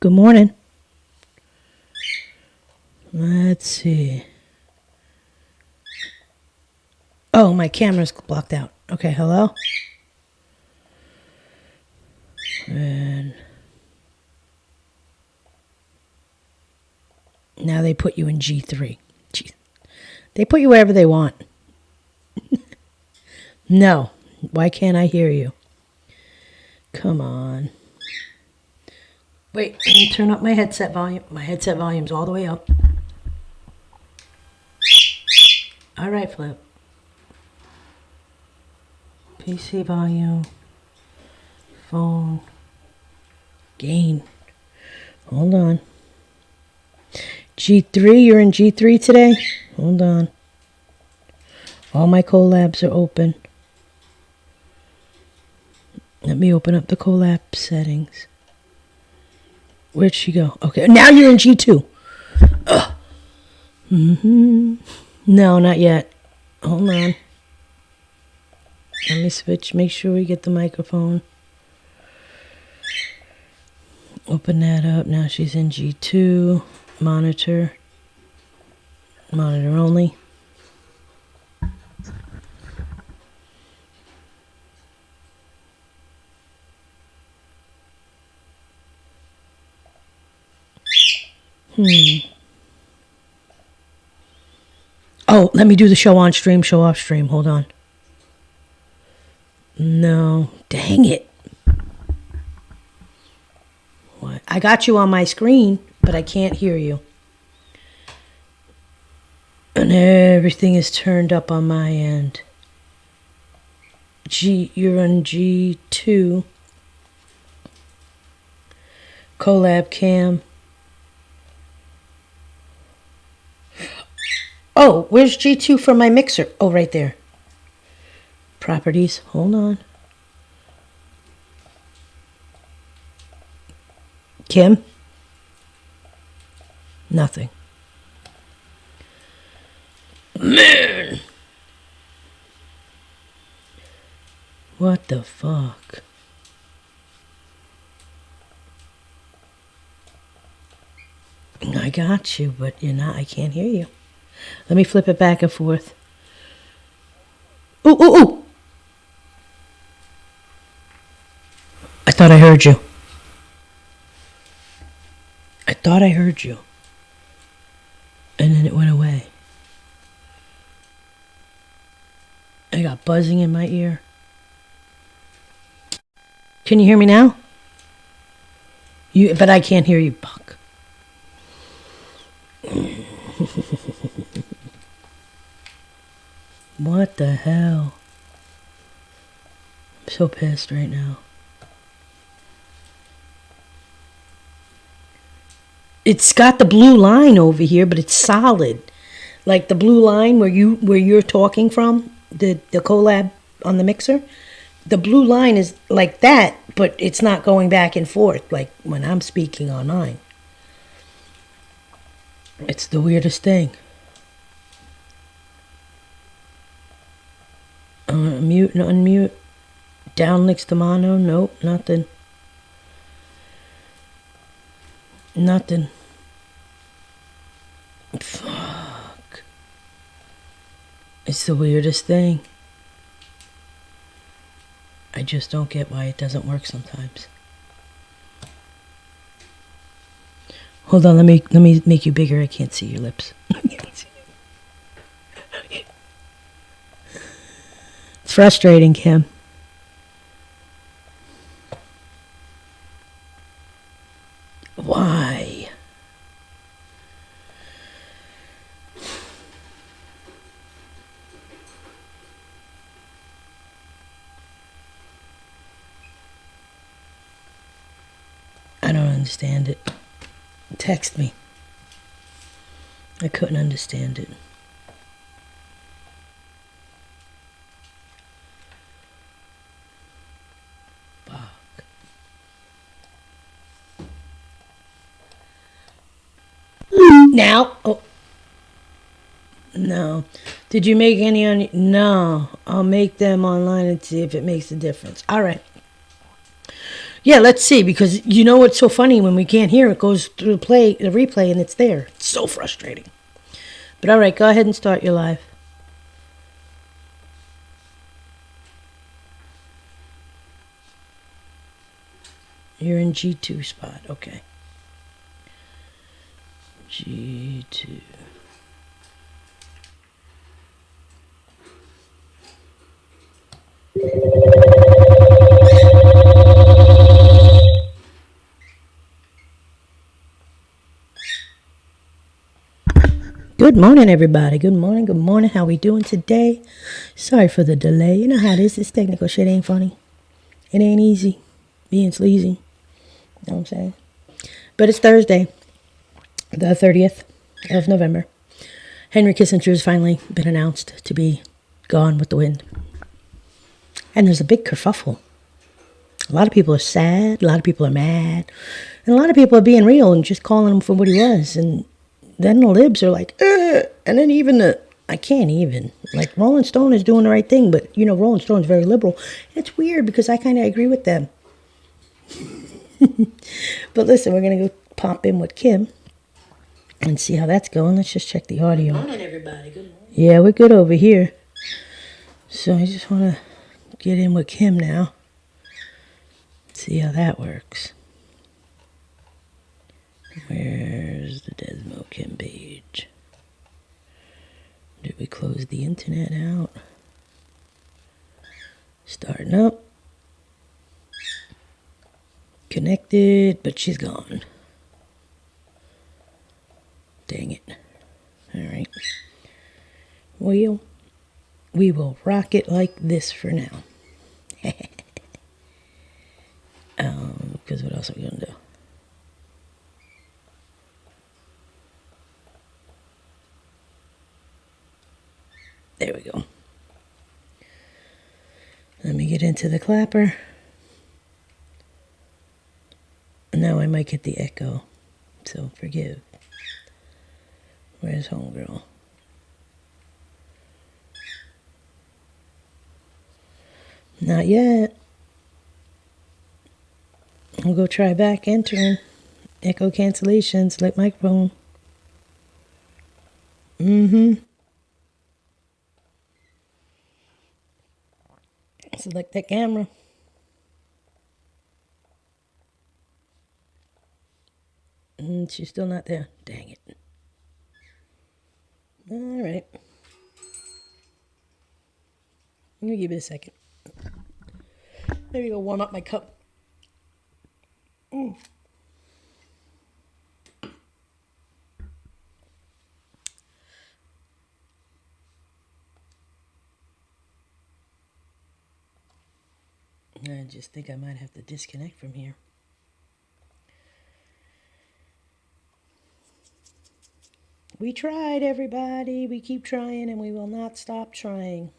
Good morning. Let's see. Oh, my camera's blocked out. Okay, hello? And now they put you in G3. Jeez. They put you wherever they want. No. Why can't I hear you? Come on. Wait, let me turn up my headset volume. My headset volume's all the way up. All right, Flip. PC volume. Phone. Gain. Hold on. G3, you're in G3 today? Hold on. All my collabs are open. Let me open up the collab settings. Where'd she go? Okay, now you're in G2. Ugh. No, not yet. Hold on. Let me switch. Make sure we get the microphone. Open that up. Now she's in G2. Monitor. Monitor only. Oh, let me do the show on stream, show off stream. Hold on. No. Dang it. What? I got you on my screen, but I can't hear you. And everything is turned up on my end. You're on G2. Collab cam. Oh, where's G2 for my mixer? Oh, right there. Properties. Hold on. Kim? Nothing. Man! What the fuck? I got you, but you're not. I can't hear you. Let me flip it back and forth. Ooh, ooh, ooh! I thought I heard you. I thought I heard you. And then it went away. I got buzzing in my ear. Can you hear me now? But I can't hear you, Buck. What the hell? I'm so pissed right now. It's got the blue line over here, but it's solid. Like the blue line where you're talking from, the collab on the mixer. The blue line is like that, but it's not going back and forth like when I'm speaking on mine. It's the weirdest thing. Mute and unmute. Down next to mono. Nope, nothing. Nothing. Fuck. It's the weirdest thing. I just don't get why it doesn't work sometimes. Hold on, let me make you bigger. I can't see your lips. It's frustrating, Kim. Why? I don't understand it. Text me. I couldn't understand it. Fuck. Now? Oh. No. Did you make any on... No. I'll make them online and see if it makes a difference. All right. Yeah, let's see, because you know what's so funny, when we can't hear it goes through the replay and it's there. It's so frustrating. But all right, go ahead and start your live. You're in G2 spot. Okay. G2. Good morning, everybody. Good morning. Good morning. How we doing today? Sorry for the delay. You know how it is. This technical shit ain't funny. It ain't easy. Being sleazy. You know what I'm saying? But it's Thursday, the 30th of November. Henry Kissinger has finally been announced to be gone with the wind. And there's a big kerfuffle. A lot of people are sad. A lot of people are mad. And a lot of people are being real and just calling him for what he was. And then the libs are like, ugh. And then even I can't even. Like, Rolling Stone is doing the right thing, but, you know, Rolling Stone's very liberal. And it's weird because I kind of agree with them. But listen, we're going to go pop in with Kim and see how that's going. Let's just check the audio. Good morning, everybody. Good morning. Yeah, we're good over here. So I just want to get in with Kim now. See how that works. Where's the DesMo Kim page? Did we close the internet out? Starting up. Connected, but she's gone. Dang it. Alright. Well, we will rock it like this for now. Because what else are we going to do? There we go. Let me get into the clapper. Now I might get the echo, so forgive. Where's homegirl? Not yet. I'll go try back entering. Echo cancellation, select microphone. Select that camera. And she's still not there. Dang it. All right. Let me give it a second. Maybe go warm up my cup. I just think I might have to disconnect from here. We tried, everybody. We keep trying and we will not stop trying.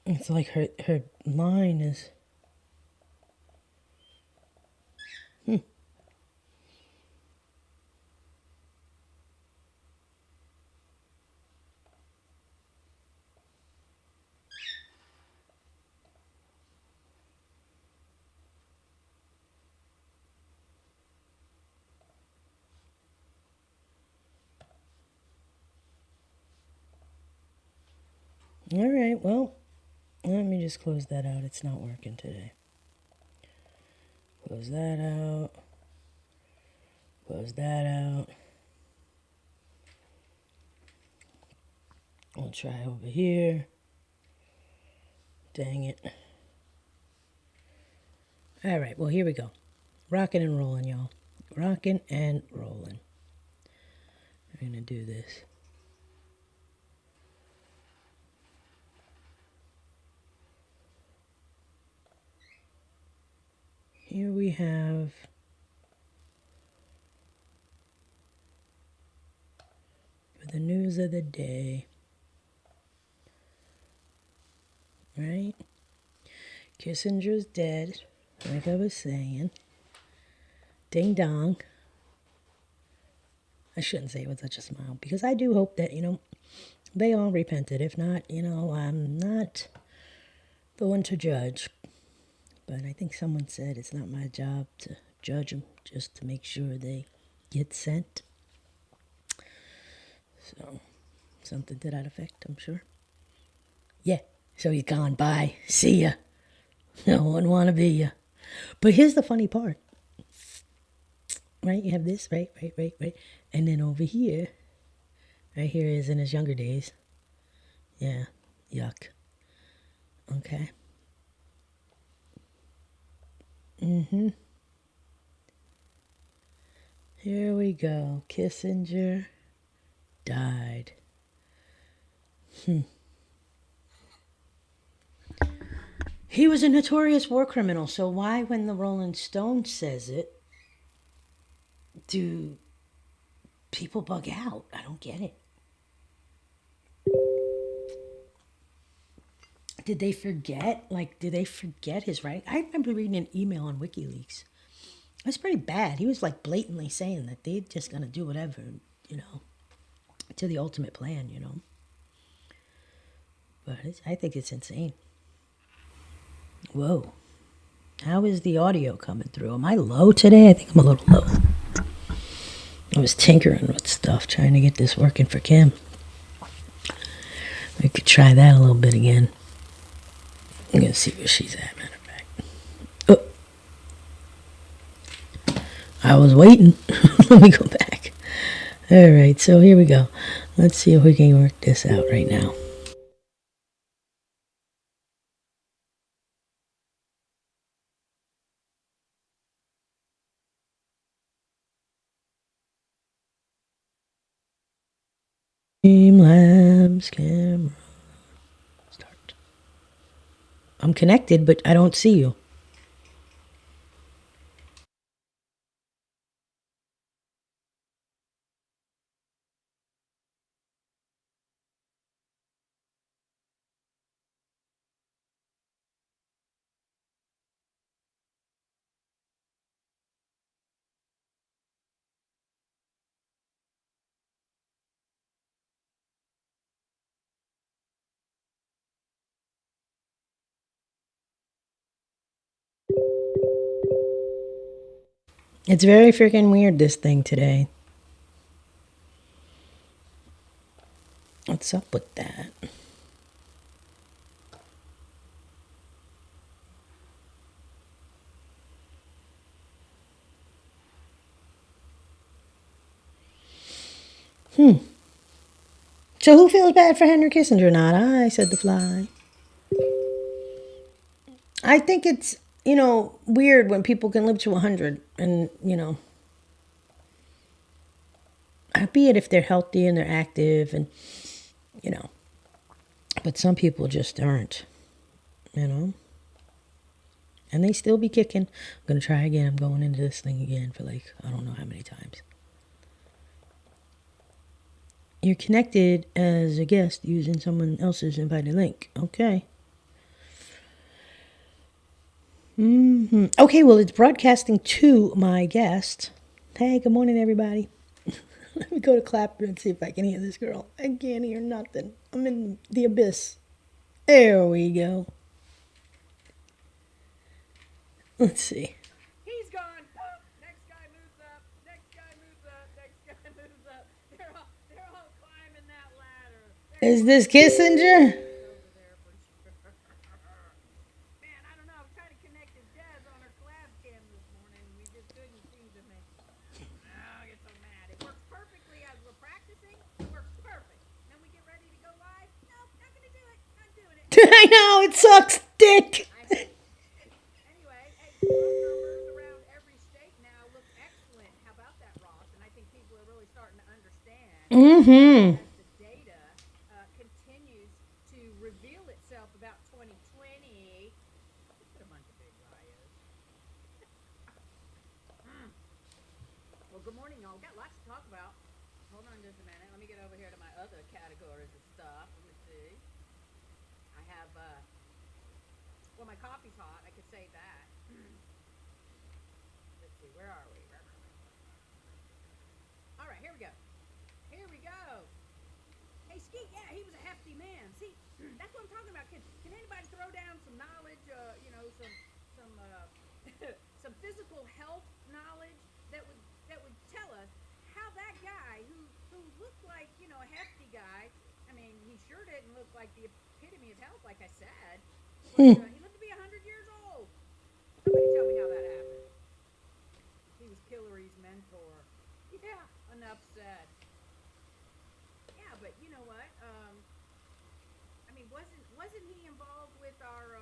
It's like her line is... All right, well, let me just close that out. It's not working today. Close that out. Close that out. I'll try over here. Dang it. All right, well, here we go. Rocking and rolling, y'all. Rocking and rolling. We're going to do this. Here we have for the news of the day, right? Kissinger's dead, like I was saying. Ding dong. I shouldn't say it with such a smile because I do hope that, you know, They all repented. If not, I'm not the one to judge. But I think someone said it's not my job to judge them, just to make sure they get sent. So, something to that effect, I'm sure. Yeah, so he's gone. Bye. See ya. No one want to be ya. But here's the funny part. Right? You have this, right. And then over here, right here is in his younger days. Yeah, yuck. Okay. Here we go. Kissinger died. He was a notorious war criminal, so why, when the Rolling Stone says it, do people bug out? I don't get it. Did they forget? Did they forget his right? I remember reading an email on WikiLeaks. It was pretty bad. He was blatantly saying that they're just gonna do whatever, to the ultimate plan. But I think it's insane. Whoa. How is the audio coming through? Am I low today? I think I'm a little low. I was tinkering with stuff, trying to get this working for Kim. We could try that a little bit again. I'm going to see where she's at, matter of fact. Oh. I was waiting. Let me go back. All right, so here we go. Let's see if we can work this out right now. Streamlabs camera. Start. I'm connected, but I don't see you. It's very freaking weird, this thing today. What's up with that? So who feels bad for Henry Kissinger? Not I, said the fly. I think it's, weird when people can live to 100 and, be it if they're healthy and they're active and, but some people just aren't, and they still be kicking. I'm going to try again. I'm going into this thing again for I don't know how many times. You're connected as a guest using someone else's invited link. Okay. Okay, well, it's broadcasting to my guest. Hey, good morning, everybody. Let me go to Clapper and see if I can hear this girl. I can't hear nothing. I'm in the abyss. There we go. Let's see. He's gone. Next guy moves up. Next guy moves up. Next guy moves up. They're all climbing that ladder. Is this Kissinger? Over there for sure. Man, I don't know. I was trying to connect to Des on her collab cam this morning. We just couldn't seem to make. Oh, I get so mad. It works perfectly as we're practicing. It works perfect. Then we get ready to go live. Nope, not gonna do it. Not doing it. I know, it sucks dick. Anyway, hey, phone numbers around every state now look excellent. How about that, Ross? And I think people are really starting to understand as the data continues to reveal itself about 2020. Just a bunch of big liars. Well, good morning, y'all. We've got lots to talk about. Hold on just a minute. Let me get over here to my other categories of stuff. Let me see. I have, well, my coffee's hot. I could say that. Let's see. Where are we? All right, here we go. Here we go. Hey, Hey, Skeet, yeah, he was a hefty man. See, that's what I'm talking about. Can anybody throw down some knowledge? Some some physical health knowledge that would tell us how that guy who looked like a hefty guy. I mean, he sure didn't look like the epitome of health, like I said. But he lived to be 100 years old. Somebody tell me how that happened. He was Hillary's mentor. Yeah, enough said. Yeah, but you know what? I mean, wasn't he involved with our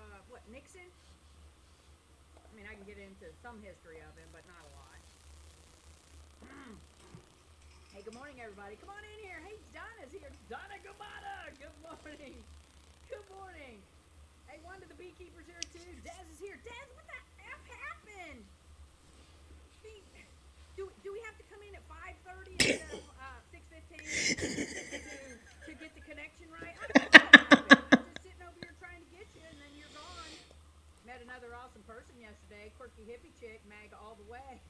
Nixon? I mean, I can get into some history of him, but not a lot. Hey, good morning, everybody. Come on in here. Hey, Donna's here. Donna Gumata. Good morning. Good morning. Hey, one of the beekeepers here too. Des is here. Des, what the f happened? Do we have to come in at 5:30 instead of 6:15 to get the connection right? I don't know what happened. I'm just sitting over here trying to get you, and then you're gone. Met another awesome person yesterday, quirky hippie chick, MAGA all the way.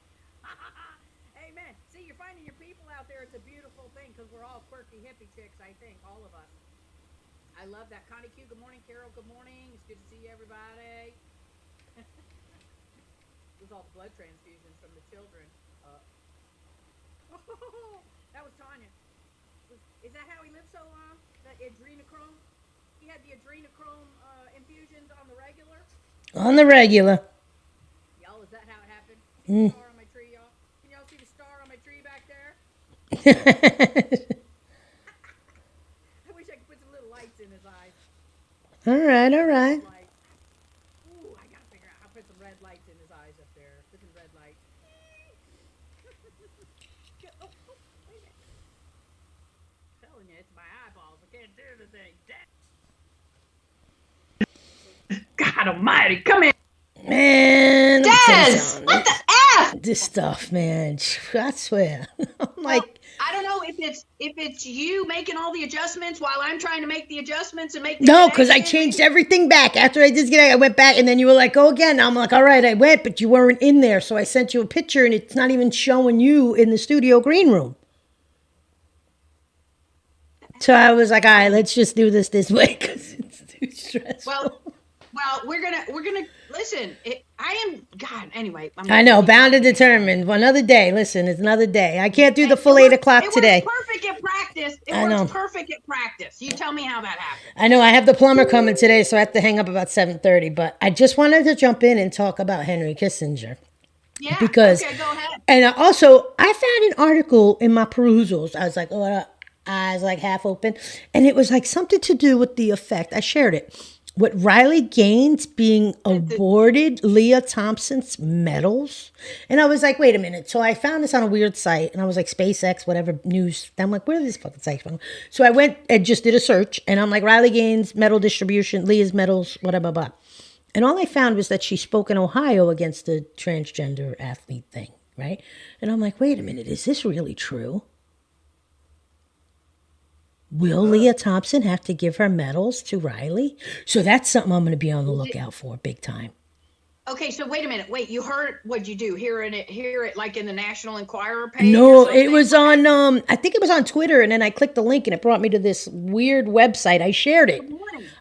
Amen. See, you're finding your people out there. It's a beautiful thing because we're all quirky hippie chicks, I think, all of us. I love that. Connie Q, good morning. Carol, good morning. It's good to see you, everybody. It was all the blood transfusions from the children. That was Tanya. Is that how he lived so long? The adrenochrome? He had the adrenochrome infusions on the regular? On the regular. Y'all, is that how it happened? See the star on my tree, y'all? Can y'all see the star on my tree back there? I wish I could put some little lights in his eyes. All right, all right. Ooh, I gotta figure out how to put some red lights in his eyes up there. Put some red lights. Oh, wait a minute. I'm telling you, it's my eyeballs. I can't do the thing. God almighty, come in. Man, Des, what the F? This stuff, man. I swear. I'm like, I don't know if it's you making all the adjustments while I'm trying to make the adjustments and make the no, because I connection. changed everything back. After I did get, I went back, and then you were like, go again. I'm like, all right, I went, but you weren't in there. So I sent you a picture, and it's not even showing you in the studio green room. So I was like, all right, let's just do this way because it's too stressful. Well, we're gonna listen. I am God. Anyway, I know, bound and determined. Another day. Listen, it's another day. I can't do the full 8 o'clock today. It works perfect at practice. It works perfect at practice. You tell me how that happened. I know. I have the plumber coming today, so I have to hang up about 7:30. But I just wanted to jump in and talk about Henry Kissinger. Yeah. Because, okay, go ahead. And I found an article in my perusals. I was like, eyes like half open, and it was like something to do with the effect. I shared it. With Riley Gaines being awarded Leah Thompson's medals. And I was like, wait a minute. So I found this on a weird site, and I was like, SpaceX, whatever news. I'm like, where is this fucking site from? So I went and just did a search, and I'm like, Riley Gaines, medal distribution, Leah's medals, whatever, blah. And all I found was that she spoke in Ohio against the transgender athlete thing, right? And I'm like, wait a minute, is this really true? Will Leah Thompson have to give her medals to Riley? So that's something I'm going to be on the lookout for big time. Okay, so wait a minute. Wait, you heard, what'd you do? Hear it like in the National Enquirer page? No, it was on, I think it was on Twitter, and then I clicked the link and it brought me to this weird website. I shared it.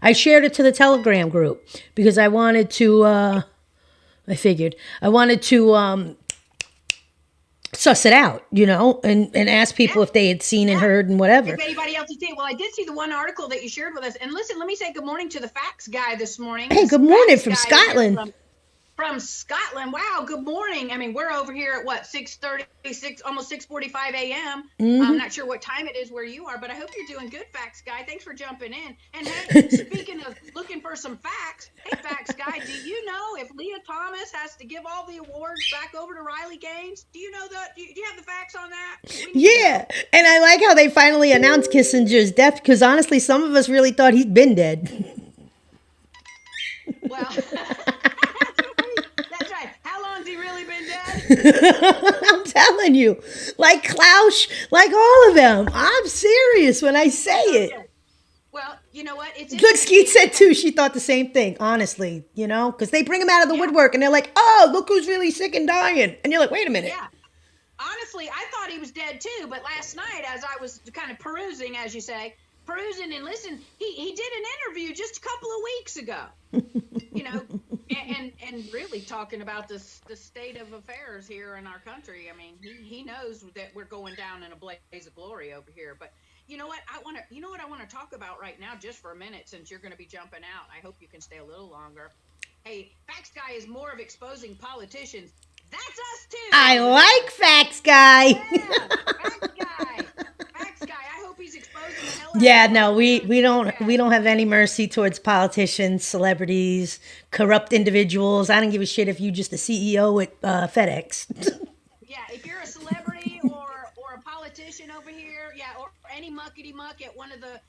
I shared it to the Telegram group because I wanted to, I wanted to suss it out, and ask people if they had seen and heard and whatever. If anybody else has seen it. Well, I did see the one article that you shared with us. And listen, let me say good morning to the facts guy this morning. Hey, good morning from Scotland. From Scotland. Wow, good morning. I mean, we're over here at what, 6:36, almost 6:45 a.m. I'm not sure what time it is where you are, but I hope you're doing good, facts guy. Thanks for jumping in. And hey, speaking of looking for some facts, hey, facts guy, do you know if Leah Thomas has to give all the awards back over to Riley Gaines? Do you know that? Do you have the facts on that? Yeah, and I like how they finally announced Kissinger's death because honestly, some of us really thought he'd been dead. Well, that's right. How long's he really been dead? I'm telling you, like Klaus, like all of them. I'm serious when I say it. Well, you know what? It's Look, Skeet said too. She thought the same thing. Honestly, because they bring him out of the woodwork and they're like, "Oh, look who's really sick and dying," and you're like, "Wait a minute." Yeah. Honestly, I thought he was dead too, but last night, as I was kind of perusing, as you say, cruising, and listen, he did an interview just a couple of weeks ago, you know, and really talking about the state of affairs here in our country. I mean, he knows that we're going down in a blaze of glory over here. But you know what I want to talk about right now, just for a minute, since you're going to be jumping out. I hope you can stay a little longer. Hey, Facts Guy is more of exposing politicians. That's us too. I like Facts Guy. Yeah, Facts Guy. Facts Guy. I hope he's exposing the hell out Yeah, of no, we politicians. don't have any mercy towards politicians, celebrities, corrupt individuals. I don't give a shit if you just the CEO at FedEx. Yeah, if you're a celebrity or a politician over here, yeah, or any muckety muck at one of the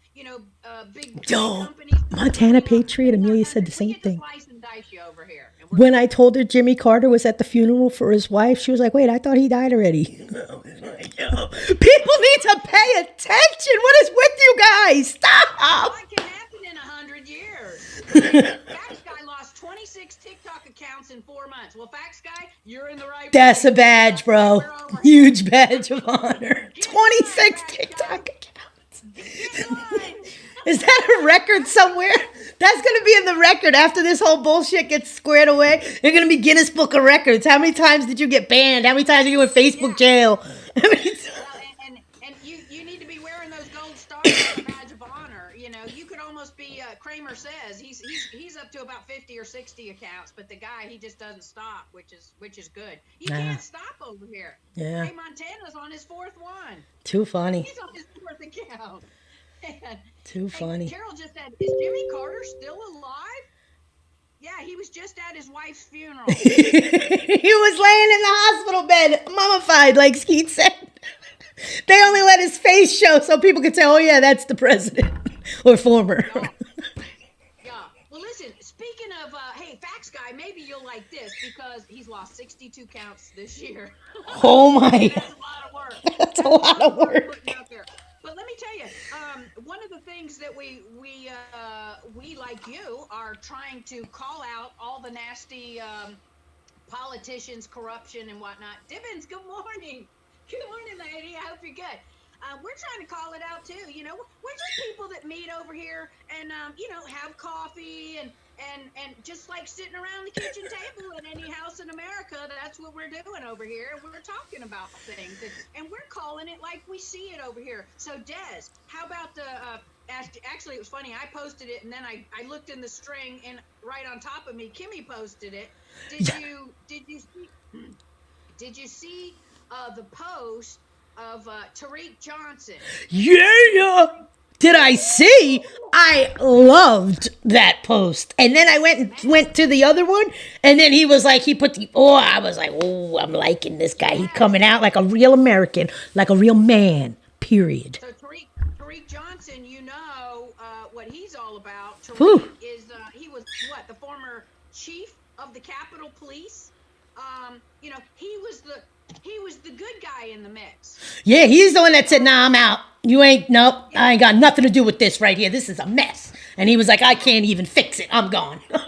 big Yo, companies. Montana Patriot, Amelia said the same we get to thing. slice and dice you over here. And When I told her Jimmy Carter was at the funeral for his wife, she was like, "Wait, I thought he died already." Yo, people need to pay attention. What is with you guys? Stop. what can happen in 100 years? Facts Guy lost 26 TikTok accounts in 4 months. Well, Facts Guy, you're in the right That's a place. badge, bro. We're over here. Huge badge of honor. 26 TikTok accounts. Get in line. Is that a record somewhere? That's going to be in the record after this whole bullshit gets squared away. They're going to be Guinness Book of Records. How many times did you get banned? How many times are you in Facebook jail? How many times? Well, and you need to be wearing those gold stars as a badge of honor. You know, you could almost be Kramer says he's up to about 50 or 60 accounts, but the guy, he just doesn't stop, which is good. You can't stop over here. Yeah. Ray Montana's on his 4th one. Too funny. He's on his 4th account. And, Too funny. Carol just said, "Is Jimmy Carter still alive?" Yeah, he was just at his wife's funeral. He was laying in the hospital bed, mummified, like Skeet said. They only let his face show so people could say, "Oh yeah, that's the president," or former. Yeah. Well, listen, speaking of, hey, Facts Guy, maybe you'll like this because he's lost 62 counts this year. Oh my. That's a lot of work. That's a lot of work. Putting out there. But let me tell you, one of the things that we like you are trying to call out all the nasty politicians, corruption and whatnot. Dibbins, good morning. Good morning, lady. I hope you're good. We're trying to call it out too. You know, we're just people that meet over here and have coffee and just like sitting around the kitchen table at any house in America. That's what we're doing over here. We're talking about things and we're calling it like we see it over here. So Des, how about the actually it was funny. I posted it and then I looked in the string and right on top of me, Kimmy posted it. Did you see the post of Tariq Johnson? Yeah. Did I see? I loved that post. And then I went to the other one, and then he was like, I was like, oh, I'm liking this guy. He coming out like a real American, like a real man, period. So Tariq Johnson, you know what he's all about. Whew. Tariq is, he was the former chief of the Capitol Police. He was the good guy in the mix. Yeah, he's the one that said, "Nah, I'm out. I ain't got nothing to do with this right here. This is a mess." And he was like, "I can't even fix it. I'm gone." Well,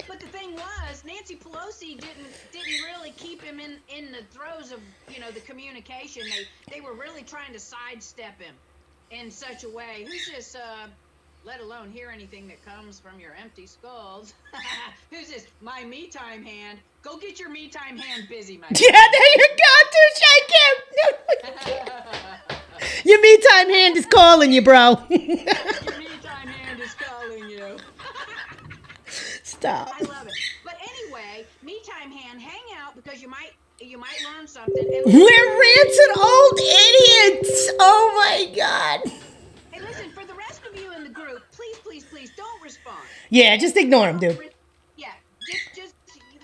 but the thing was, Nancy Pelosi didn't really keep him in the throes of the communication. They were really trying to sidestep him in such a way. Who's this? Let alone hear anything that comes from your empty skulls. Who's this? My me time hand. Go get your me time hand busy, my Yeah, there you go, to shake him. Your me time hand is calling you, bro. Your me time hand is calling you. Stop. I love it. But anyway, me time hand, hang out because you might learn something. And We're rancid old idiots. Oh my God. Hey, listen, for the rest of you in the group, please don't respond. Yeah, just ignore him, dude. Yeah, just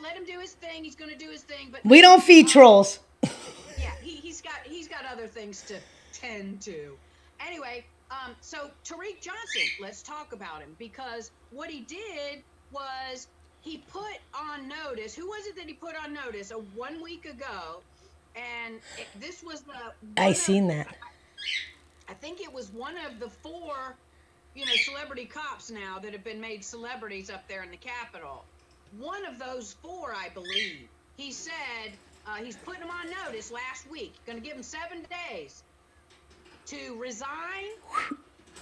let him do his thing. He's gonna do his thing, but We don't feed trolls. yeah, he's got other things to tend to. Anyway, so Tariq Johnson, let's talk about him because what he did was he put on notice. Who was it that he put on notice? 1 week ago, and this was I seen that. I think it was one of the 4, celebrity cops now that have been made celebrities up there in the Capitol. One of those 4, I believe. He said he's putting them on notice last week. Going to give them 7 days to resign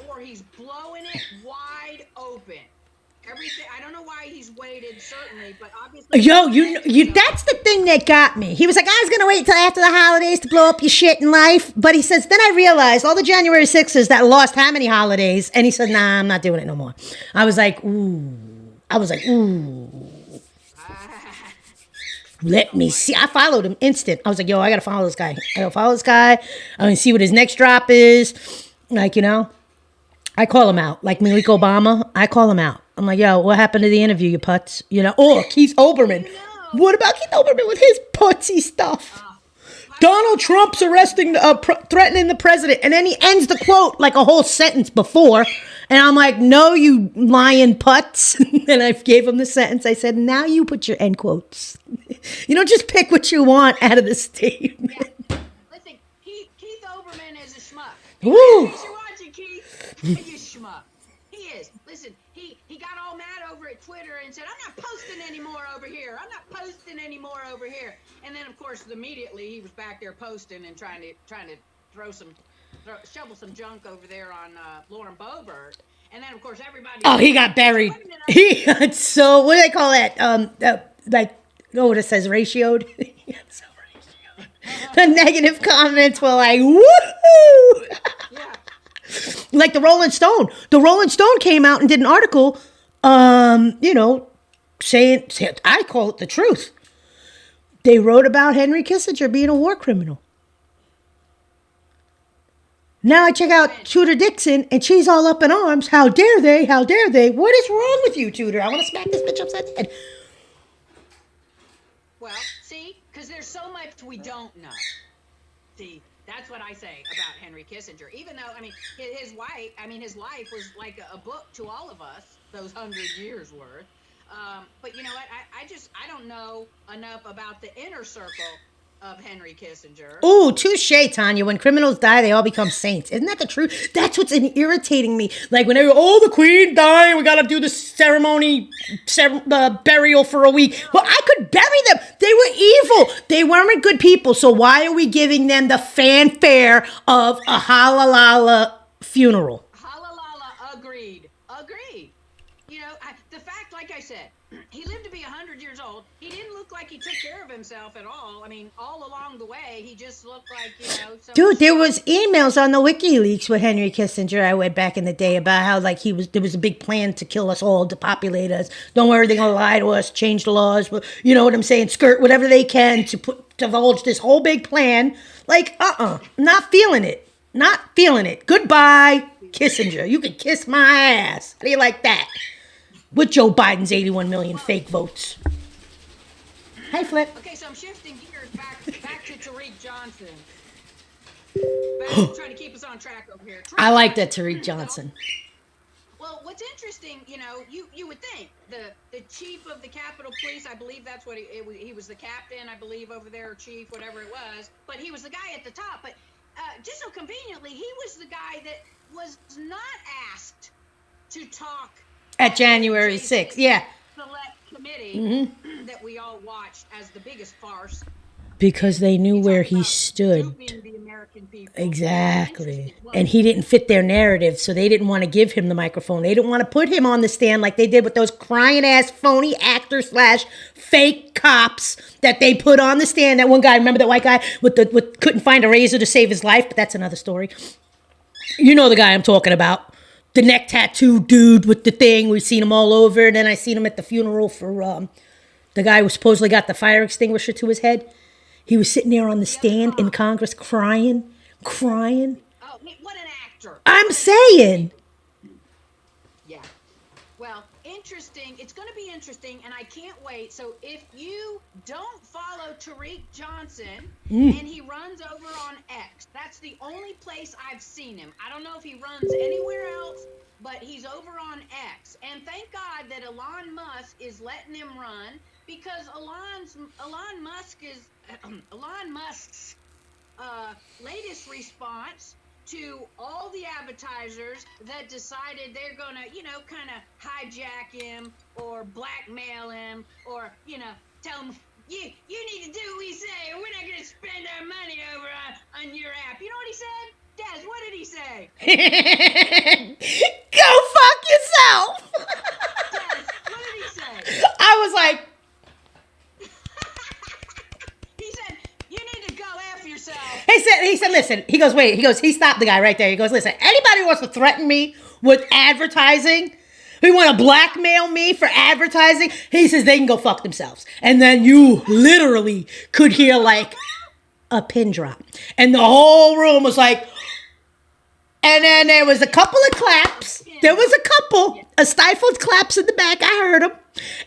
or he's blowing it wide open. Everything. I don't know why he's waited, certainly, but obviously. Yo, that's the thing that got me. He was like, I was going to wait till after the holidays to blow up your shit in life. But he says, then I realized all the January 6ers that lost how many holidays? And he said, nah, I'm not doing it no more. I was like, ooh. Let me see. I followed him instant. I was like, yo, I got to follow this guy. I want to see what his next drop is. Like, I call him out. Like Malik Obama, I call him out. I'm like, yo, what happened to the interview, you putz? Oh, Keith Olbermann. What about Keith Olbermann with his putsy stuff? Donald Trump's threatening the president. And then he ends the quote like a whole sentence before. And I'm like, no, you lying putz. And I gave him the sentence. I said, now you put your end quotes. You don't just pick what you want out of the statement. Yeah. Listen, Keith Olbermann is a schmuck. Woo! In case you're watching, Keith, he's a schmuck. He is. Listen, he got all mad over at Twitter and said, I'm not posting anymore over here. And then, of course, immediately he was back there posting and trying to shovel some junk over there on Lauren Boebert. And then, of course, everybody. Oh, he got buried. He got so, what do they call that? It says ratioed. He got so ratioed. The negative comments were like, woohoo! Yeah. Like the Rolling Stone. The Rolling Stone came out and did an article, saying, I call it the truth. They wrote about Henry Kissinger being a war criminal. Now I check out Tudor Dixon, and she's all up in arms. How dare they? How dare they? What is wrong with you, Tudor? I want to smack this bitch upside the head. Well, see, because there's so much we don't know. See, that's what I say about Henry Kissinger. Even though, his life was like a book to all of us, those 100 years worth. But you know what? I don't know enough about the inner circle of Henry Kissinger. Ooh, touche, Tanya. When criminals die, they all become saints. Isn't that the truth? That's what's irritating me. Like whenever, the queen died, we got to do the ceremony, burial for a week. Well, I could bury them. They were evil. They weren't good people. So why are we giving them the fanfare of a halalala funeral? Halalala, agreed. The fact, like I said, he lived to be 100 years old. He didn't look like he took care of himself at all. All along the way, he just looked like, Dude, there was emails on the WikiLeaks with Henry Kissinger I read back in the day about how, like, there was a big plan to kill us all, depopulate us. Don't worry, they're going to lie to us, change the laws. You know what I'm saying? Skirt whatever they can to divulge this whole big plan. Like, not feeling it. Not feeling it. Goodbye, Kissinger. You can kiss my ass. How do you like that? With Joe Biden's 81 million fake votes. Hey, Flip. Okay, so I'm shifting gears back to Tariq Johnson. Trying to keep us on track over here. I like that, Tariq Johnson. Well, what's interesting, you would think the chief of the Capitol Police, I believe that's what he was the captain, I believe, over there, or chief, whatever it was, but he was the guy at the top. But just so conveniently, he was the guy that was not asked to talk at January 6th, yeah. Select committee that we all watched as the biggest farce. Because they knew where he stood. The American people. Exactly. And he didn't fit their narrative, so they didn't want to give him the microphone. They didn't want to put him on the stand like they did with those crying-ass phony actor/fake cops that they put on the stand. That one guy, remember that white guy with couldn't find a razor to save his life? But that's another story. You know the guy I'm talking about. The neck tattoo dude with the thing. We've seen him all over. And then I seen him at the funeral for the guy who supposedly got the fire extinguisher to his head. He was sitting there on the stand in Congress crying. Oh, what an actor. I'm saying. Yeah. Well, interesting. It's going to be interesting, and I can't wait. So if you don't follow Tariq Johnson, and he runs over on X, that's the only place I've seen him. I don't know if he runs anywhere else, but he's over on X. And thank God that Elon Musk is letting him run, because Elon Musk's latest response to all the advertisers that decided they're going to, kind of hijack him or blackmail him or, tell him, you need to do what we say or we're not going to spend our money over on your app. You know what he said? Des, what did he say? say? Go fuck yourself. Yes. What did he say? I was like, He said, "You need to go F yourself." he said, listen, he goes, wait, he stopped the guy right there. He goes, listen, anybody who wants to threaten me with advertising, who want to blackmail me for advertising, he says they can go fuck themselves. And then you literally could hear like a pin drop. And the whole room was like, and then there was a couple of claps. There was a stifled claps in the back. I heard them.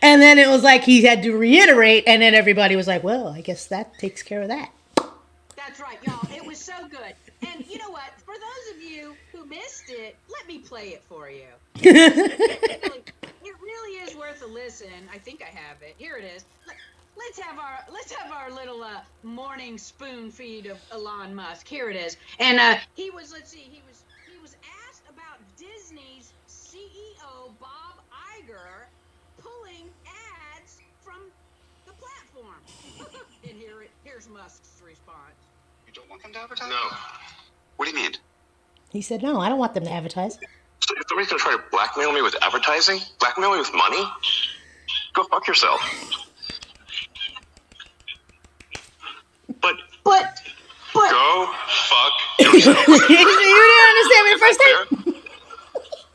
And then it was like he had to reiterate. And then everybody was like, well, I guess that takes care of that. That's right, y'all. It was so good. And you know what? For those of you who missed it, let me play it for you. It really is worth a listen. I think I have it. Here it is. Let's have our little morning spoon feed of Elon Musk. Here it is. And he was asked about Disney's CEO Bob Iger pulling ads from the platform. And here's Musk's response. You don't want them to advertise? No. What do you mean? He said, no, I don't want them to advertise. So if somebody's gonna try to blackmail me with advertising? Blackmail me with money? Go fuck yourself. But go fuck yourself. You didn't understand me the first time?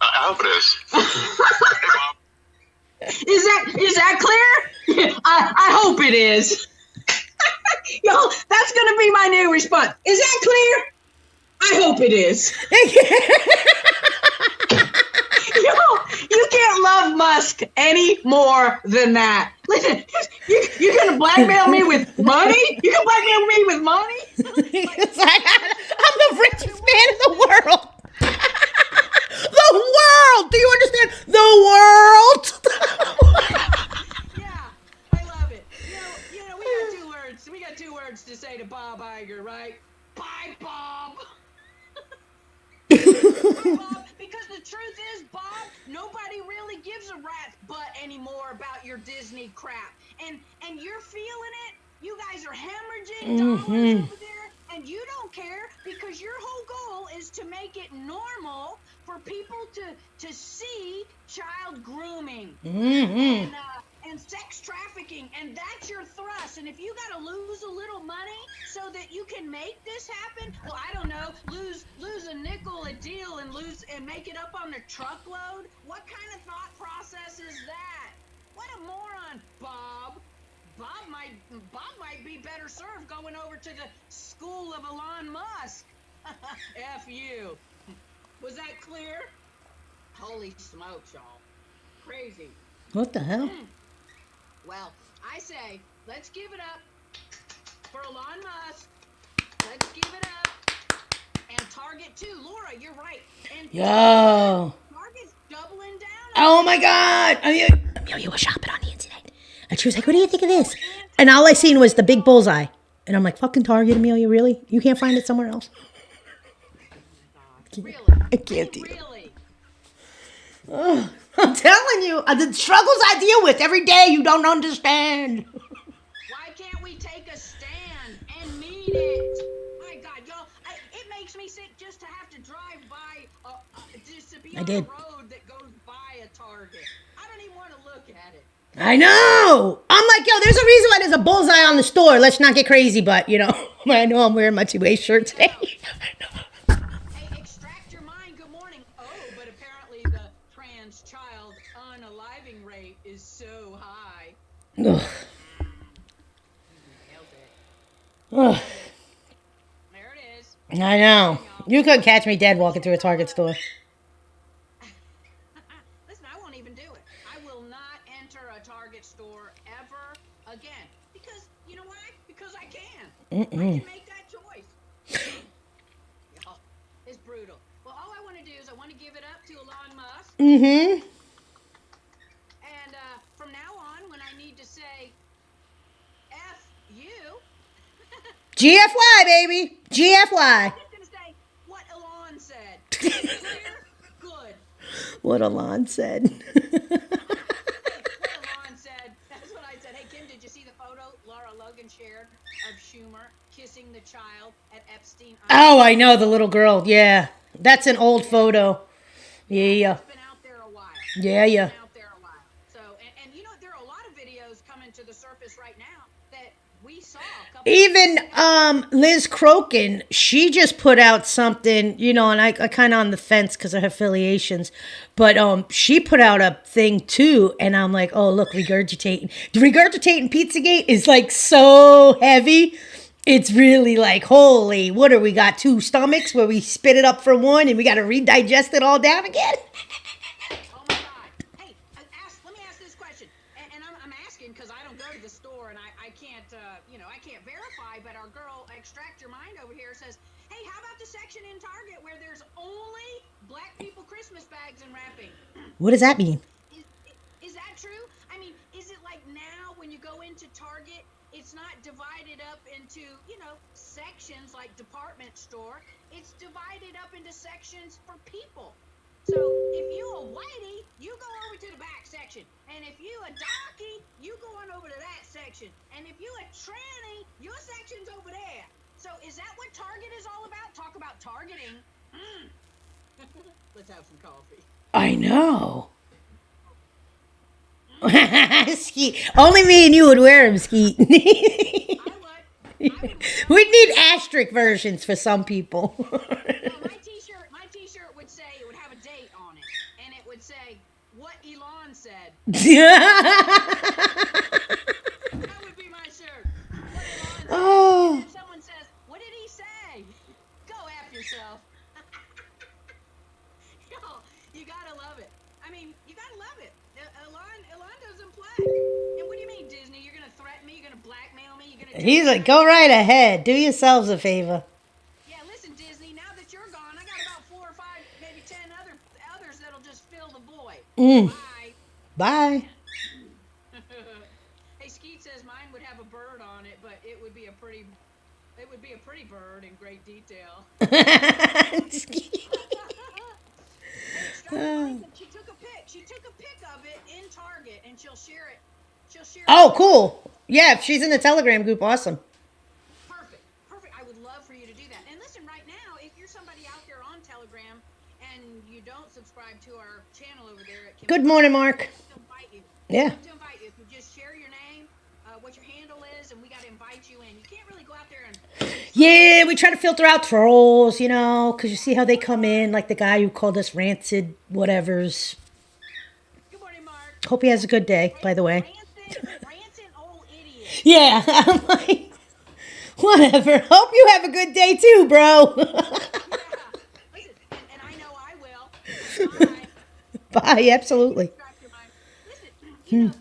I hope it is. Hey, Bob. Is that clear? I hope it is. Y'all, that's gonna be my new response. Is that clear? I hope it is. You can't love Musk any more than that. Listen, you're gonna blackmail me with money? You can blackmail me with money? It's like, I'm the richest man in the world. The world. Do you understand? The world. Yeah, I love it. You know, we got two words to say to Bob Iger, right? Bye, Bob. Bye, Bob. Because the truth is, Bob, nobody really gives a rat's butt anymore about your Disney crap. And you're feeling it. You guys are hemorrhaging dollars over there, and you don't care because your whole goal is to make it normal for people to see child grooming and sex trafficking, and that's your thrust. And if you got to lose a little money so that you can make this happen, well, I don't know, lose a nickel a deal and make it up on the truckload. What kind of thought process is that? What a moron, Bob. Bob might be better served going over to the school of Elon Musk. F you. Was that clear? Holy smokes, y'all. Crazy. What the hell? Well, I say, let's give it up for Elon Musk. Let's give it up. And Target, too. Laura, you're right. And Yo. Target's doubling down. Oh, my God. You were shopping on the internet. And she was like, what do you think of this? And all I seen was the big bullseye. And I'm like, fucking Target, Amelia, really? You can't find it somewhere else? Really? I can't do it. Really? Ugh, I'm telling you, the struggles I deal with every day, you don't understand. Why can't we take a stand and mean it? My God, y'all, it makes me sick just to have to drive by, just to be on a road that goes by a Target. I don't even want to look at it. I know. I'm like, yo, there's a reason why there's a bullseye on the store. Let's not get crazy, but, you know, I know I'm wearing my two-way shirt today. Hey, extract your mind. Good morning. Oh, but apparently the trans child unaliving rate is so high. Ugh. Nailed it. Ugh. There it is. I know. You couldn't catch me dead walking through a Target store. Listen, I won't even do it. I will not enter a Target store ever again. Because, you know why? Because I can. I can make that choice. Y'all, it's brutal. Well, all I want to do is I want to give it up to Elon Musk. Mm-hmm. And from now on, when I need to say F you, GFY, baby. GFY. I'm just going to say what Elon said. Clear? Good. What Alon said. What Elon said, that's what I said. Hey, Kim, did you see the photo Laura Logan shared of Schumer kissing the child at Epstein Island? Oh, I know, the little girl. Yeah. That's an old photo. Yeah. It's been out there a while. Yeah. Been out there a while. So, and you know, there are a lot of videos coming to the surface right now that we saw a couple Even Liz Crokin, she just put out something, you know, and I kind of on the fence because of her affiliations, but she put out a thing too, and I'm like, oh look, regurgitating Pizzagate is like so heavy. It's really like, holy, what are we got? 2 stomachs where we spit it up for one and we got to redigest it all down again? Oh my God. Hey, let me ask this question. And I'm asking because I don't go to the store and I can't, I can't verify, but our girl, Extract Your Mind over here says, hey, how about the section in Target where there's only Black people Christmas bags and wrapping? What does that mean? Is that true? I mean, is it like now when you go into Target, it's not divided up into, sections like department store. It's divided up into sections for people. So if you a whitey, you go over to the back section. And if you a darky, you go on over to that section. And if you a tranny, your section's over there. So is that what Target is all about? Talk about targeting. Let's have some coffee. I know. Skeet. Only me and you would wear them, Skeet. I would. We'd need asterisk versions for some people. Well, my t-shirt would say, it would have a date on it. And it would say, what Elon said. That would be my shirt. What Elon said. Oh. And if someone says, what did he say? Go F yourself. Yo, you gotta love it. I mean, you gotta love it. Elon doesn't play. And what do you mean, Disney? You're gonna threaten me? You're gonna blackmail me? You're gonna He's like, go right ahead. Do yourselves a favor. Yeah, listen, Disney, now that you're gone, I got about 4 or 5, maybe 10 others that'll just fill the void. Bye. Bye. Hey, Skeet says mine would have a bird on it, but it would be a pretty bird in great detail. She took a pic. She took a pic of it in Target, and she'll share it. Oh, cool. Yeah, if she's in the Telegram group, awesome. Perfect. I would love for you to do that. And listen, right now, if you're somebody out there on Telegram and you don't subscribe to our channel over there, Good morning, Mark. to invite you. Yeah. To invite you. If you just share your name, what your handle is, and we got to invite you in. You can't really go out there and... Yeah, we try to filter out trolls, because you see how they come in, like the guy who called us rancid whatevers. Good morning, Mark. Hope he has a good day, by the way. Rancid old idiot. Yeah, I'm like, whatever. Hope you have a good day too, bro. Yeah. Listen, and I know I will. Bye. Bye, absolutely. Listen,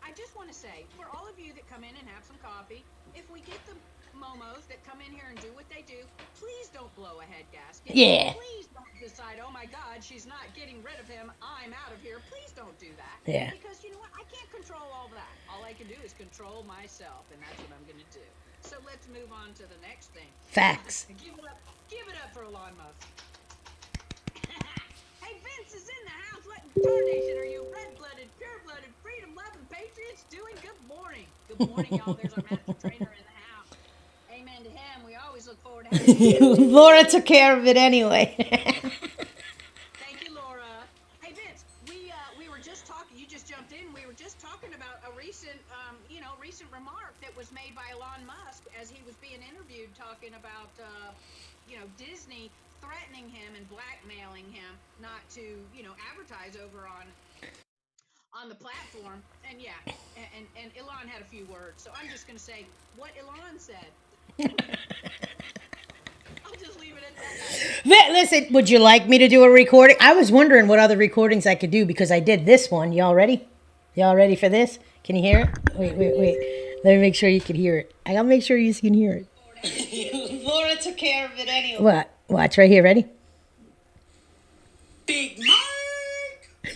I just want to say, for all of you that come in and have some coffee, if we get the momos that come in here and do what they do, please don't blow a head gasket. Yeah. Please don't decide, oh my God, she's not getting rid of him, I'm out of here. Please don't do that. Yeah. Because you know what? I can't control all that. All I can do is control myself, and that's what I'm going to do. So let's move on to the next thing. Facts. Give it up for Elon Musk. Hey, Vince is in the house. What tarnation are you? Red-blooded, pure-blooded, freedom-loving patriots doing? Good morning. Good morning, y'all. There's our master trainer in the house. Amen to him. We always look forward to having you. Laura took care of it anyway. Thank you, Laura. Hey, Vince, we were just talking. You just jumped in. We were just talking about a recent remark that was made by Elon Musk as he was being interviewed, talking about, Disney threatening him and blackmailing him not to, advertise over on the platform. And yeah, and Elon had a few words. So I'm just going to say what Elon said. I'll just leave it at that. Listen, would you like me to do a recording? I was wondering what other recordings I could do because I did this one. Y'all ready? Y'all ready for this? Can you hear it? Wait. Let me make sure you can hear it. I gotta make sure you can hear it. Laura took care of it anyway. What? Watch right here. Ready? Big Mike!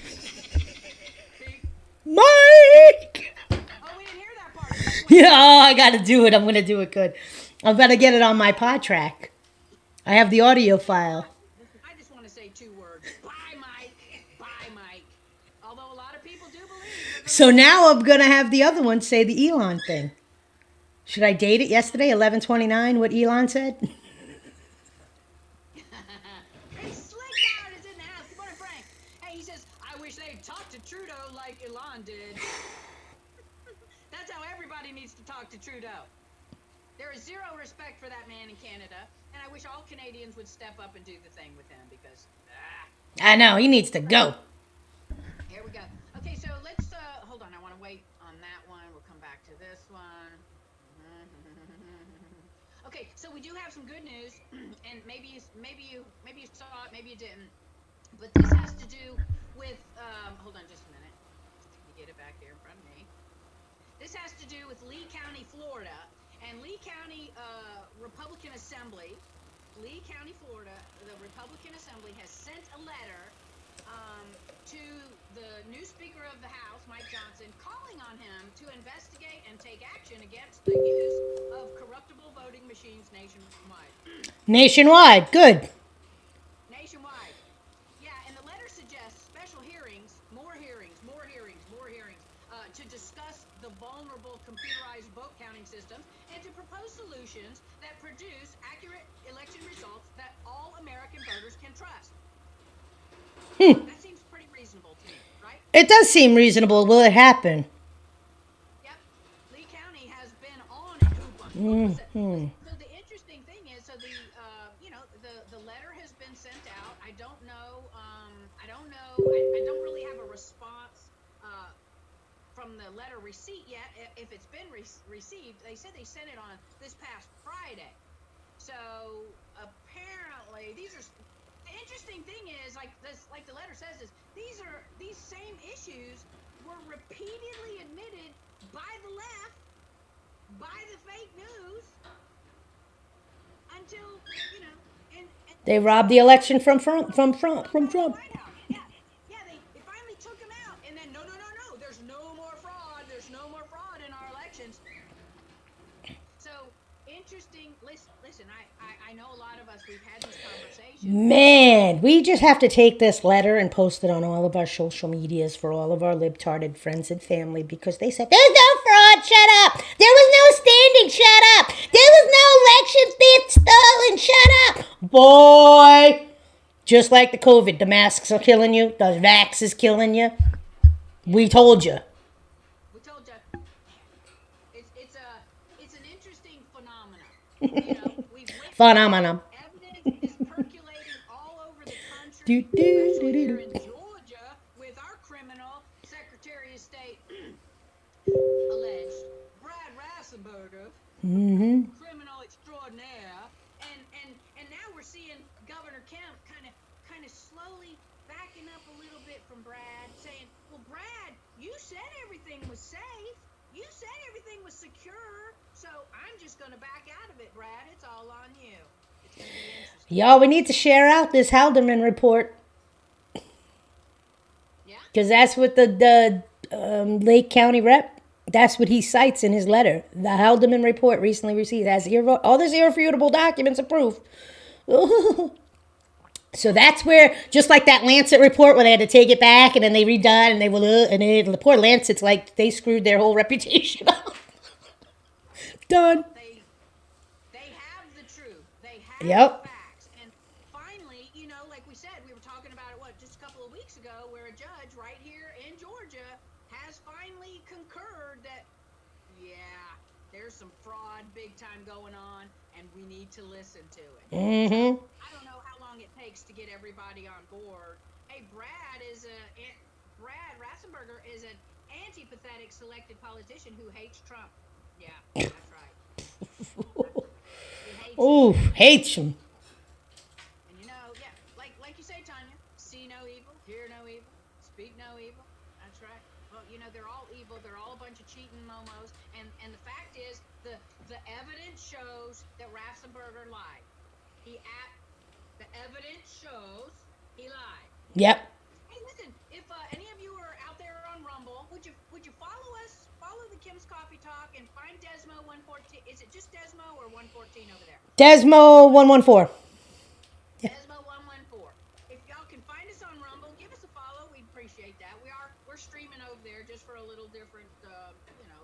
Mike! Oh, we didn't hear that part. Yeah, I gotta do it. I'm gonna do it good. I'm gonna get it on my pod track. I have the audio file. I just want to say 2 words. Bye, Mike. Bye, Mike. Although a lot of people do believe. So now I'm gonna have the other one say the Elon thing. Should I date it yesterday, 11/29? What Elon said? I wish they'd talk to Trudeau like Elon did. That's how everybody needs to talk to Trudeau. There is zero respect for that man in Canada, and I wish all Canadians would step up and do the thing with him because, I know, he needs to go. here we go. Okay, so let's, hold on, I want to wait on that one. We'll come back to this one. Okay, so we do have some good news, and maybe you saw it, maybe you didn't, but this has to do with, hold on just a minute. Let me get it back here in front of me. This has to do with Lee County, Florida, and Lee County Republican Assembly. Lee County, Florida, the Republican Assembly has sent a letter to the new Speaker of the House, Mike Johnson, calling on him to investigate and take action against the use of corruptible voting machines nationwide. Nationwide, good. Nationwide. Yeah, and the letter suggests special hearings, more hearings, to discuss the vulnerable computerized vote counting systems and to propose solutions that produce accurate election results that all American voters can trust. That seems pretty reasonable to me, right? It does seem reasonable. Will it happen? Yep. Lee County has been on it. So the interesting thing is, so the letter has been sent out. I don't know. I don't really have a response from the letter receipt yet. If it's been received, they said they sent it on this past Friday. So apparently, the interesting thing is, like the letter says, is these same issues were repeatedly admitted by the left, by the fake news, until and They robbed the election from Trump. White House. Yeah, they finally took him out, and then no, there's no more fraud. There's no more fraud in our elections. So interesting. Listen, I know a lot of us, we've had these conversations. Man, we just have to take this letter and post it on all of our social medias for all of our libtarded friends and family because they said, there's no fraud, shut up. There was no standing, shut up. There was no elections being stolen, shut up. Boy, just like the COVID, the masks are killing you, the vax is killing you. We told you. We told you. It's an interesting phenomenon. We've witnessed Phenomenon. evidence is percolating all over the country, especially here in Georgia, with our criminal Secretary of State, alleged Brad Rassenberger, criminal extraordinaire, and now we're seeing Governor Kemp kind of slowly backing up a little bit from Brad, saying, "Well, Brad, you said everything was safe. You said everything was secure. So I'm just going to back out of it, Brad. It's all on you." It's going to be interesting. Y'all, we need to share out this Haldeman report. Yeah. Because that's what the Lake County rep, that's what he cites in his letter. The Haldeman report recently received has all this irrefutable documents of proof. So that's where, just like that Lancet report where they had to take it back and then they redone and they will, the poor Lancet's like they screwed their whole reputation up. Done. They have the truth. They have Yep. the facts. And finally, like we said, we were talking about it, just a couple of weeks ago, where a judge right here in Georgia has finally concurred that, yeah, there's some fraud big time going on, and we need to listen to it. Mm-hmm. I don't know how long it takes to get everybody on board. Hey, Brad Rassenberger is an antipathetic selected politician who hates Trump. Yeah, that's right. He hates Ooh, hates him. And yeah, like you say, Tanya, see no evil, hear no evil, speak no evil. That's right. Well, they're all evil. They're all a bunch of cheating momos. And the fact is, the evidence shows that Rassenberger lied. The evidence shows he lied. Yep. Hey, listen, if any of you are out there on Rumble, would you follow us? Follow the Kim's Coffee Talk and find Desmo 114. Is it just Desmo or 114 over there? Desmo 114. Desmo 114. If y'all can find us on Rumble, give us a follow. We'd appreciate that. We're streaming over there just for a little different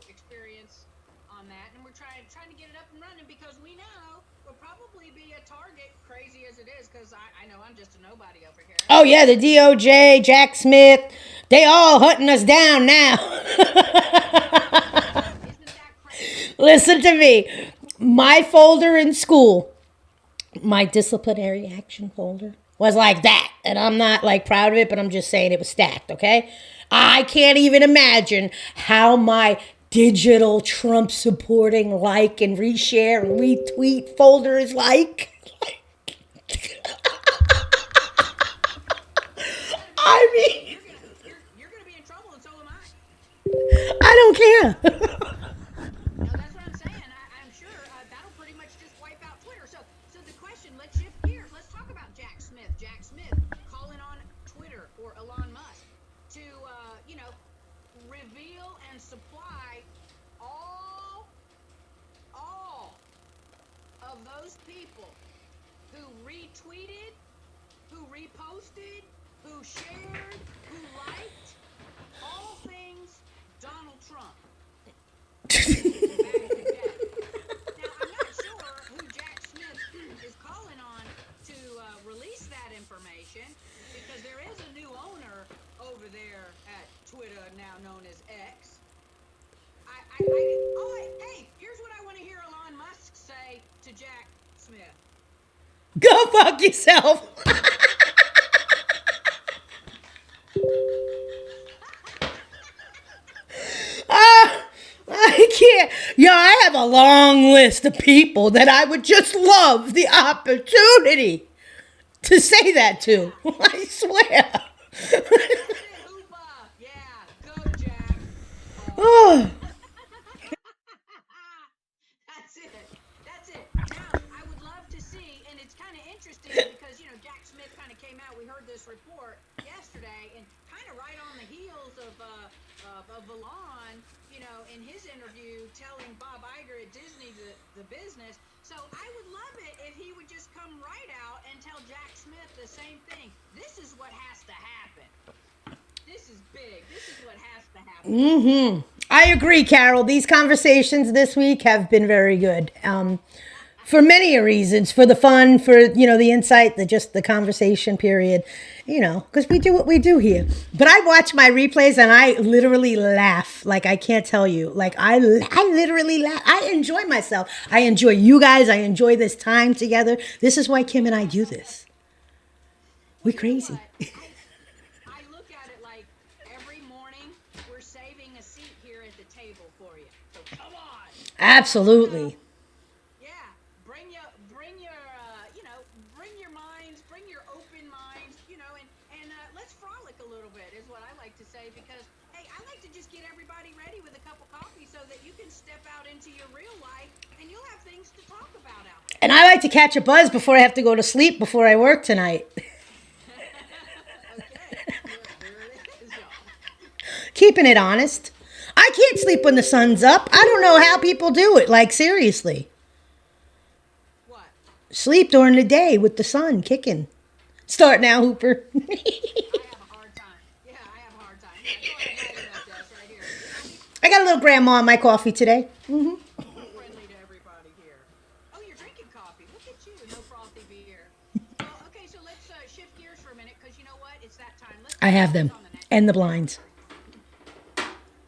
experience on that, and we're trying to get it up and running because we know we'll probably be a target, crazy as it is, because I know I'm just a nobody over here. Oh yeah, the DOJ, Jack Smith, they all hunting us down now. Isn't that crazy? Listen to me. My folder in school, my disciplinary action folder, was like that. And I'm not like proud of it, but I'm just saying it was stacked, okay? I can't even imagine how my digital Trump supporting like and reshare and retweet folder is like. I mean, You're gonna be in trouble, and so am I. I don't care. No, that's what I'm saying. I'm sure that'll pretty much just wipe out Twitter. So the question, let's shift gears. Let's talk about Jack Smith. Jack Smith calling on Twitter or Elon Musk to, reveal and supply all of those people who retweeted, who reposted, who shared, who liked, all things Donald Trump. Now, I'm not sure who Jack Smith is calling on to release that information because there is a new owner over there at Twitter, now known as X. Hey, here's what I want to hear Elon Musk say to Jack Smith. Go fuck yourself. I can't. Yo, I have a long list of people that I would just love the opportunity to say that to. I swear. Yeah, go Jack. Oh. That's it. Now, I would love to see, and it's kind of interesting because, Jack Smith kind of came out. We heard this report yesterday, and kind of right on the heels of Elon, in his interview telling Bob Iger at Disney the business. So I would love it if he would just come right out and tell Jack Smith the same thing. This is what has to happen. This is big. This is what has to happen. Mm-hmm. I agree, Carol. These conversations this week have been very good. For many reasons, for the fun, for, the insight, the conversation period, because we do what we do here. But I watch my replays and I literally laugh. Like, I can't tell you. Like, I literally laugh. I enjoy myself. I enjoy you guys. I enjoy this time together. This is why Kim and I do this. We crazy. I look at it like every morning we're saving a seat here at the table for you. So come on. Absolutely. Bring your minds, bring your open minds, and let's frolic a little bit is what I like to say because, hey, I like to just get everybody ready with a cup of coffee so that you can step out into your real life and you'll have things to talk about out there. And I like to catch a buzz before I have to go to sleep before I work tonight. Okay, there it is, y'all. Keeping it honest. I can't sleep when the sun's up. I don't know how people do it. Like, seriously. What? Sleep during the day with the sun kicking. Start now, Hooper. I have a hard time. Yeah, I have a hard time. Yeah, go ahead and write about this right here. I got a little grandma in my coffee today. Mm-hmm. Friendly to everybody here. Oh, you're drinking coffee. Look at you. No frothy beer. Well, okay, so let's shift gears for a minute because you know what? It's that time. I have them. And the blinds.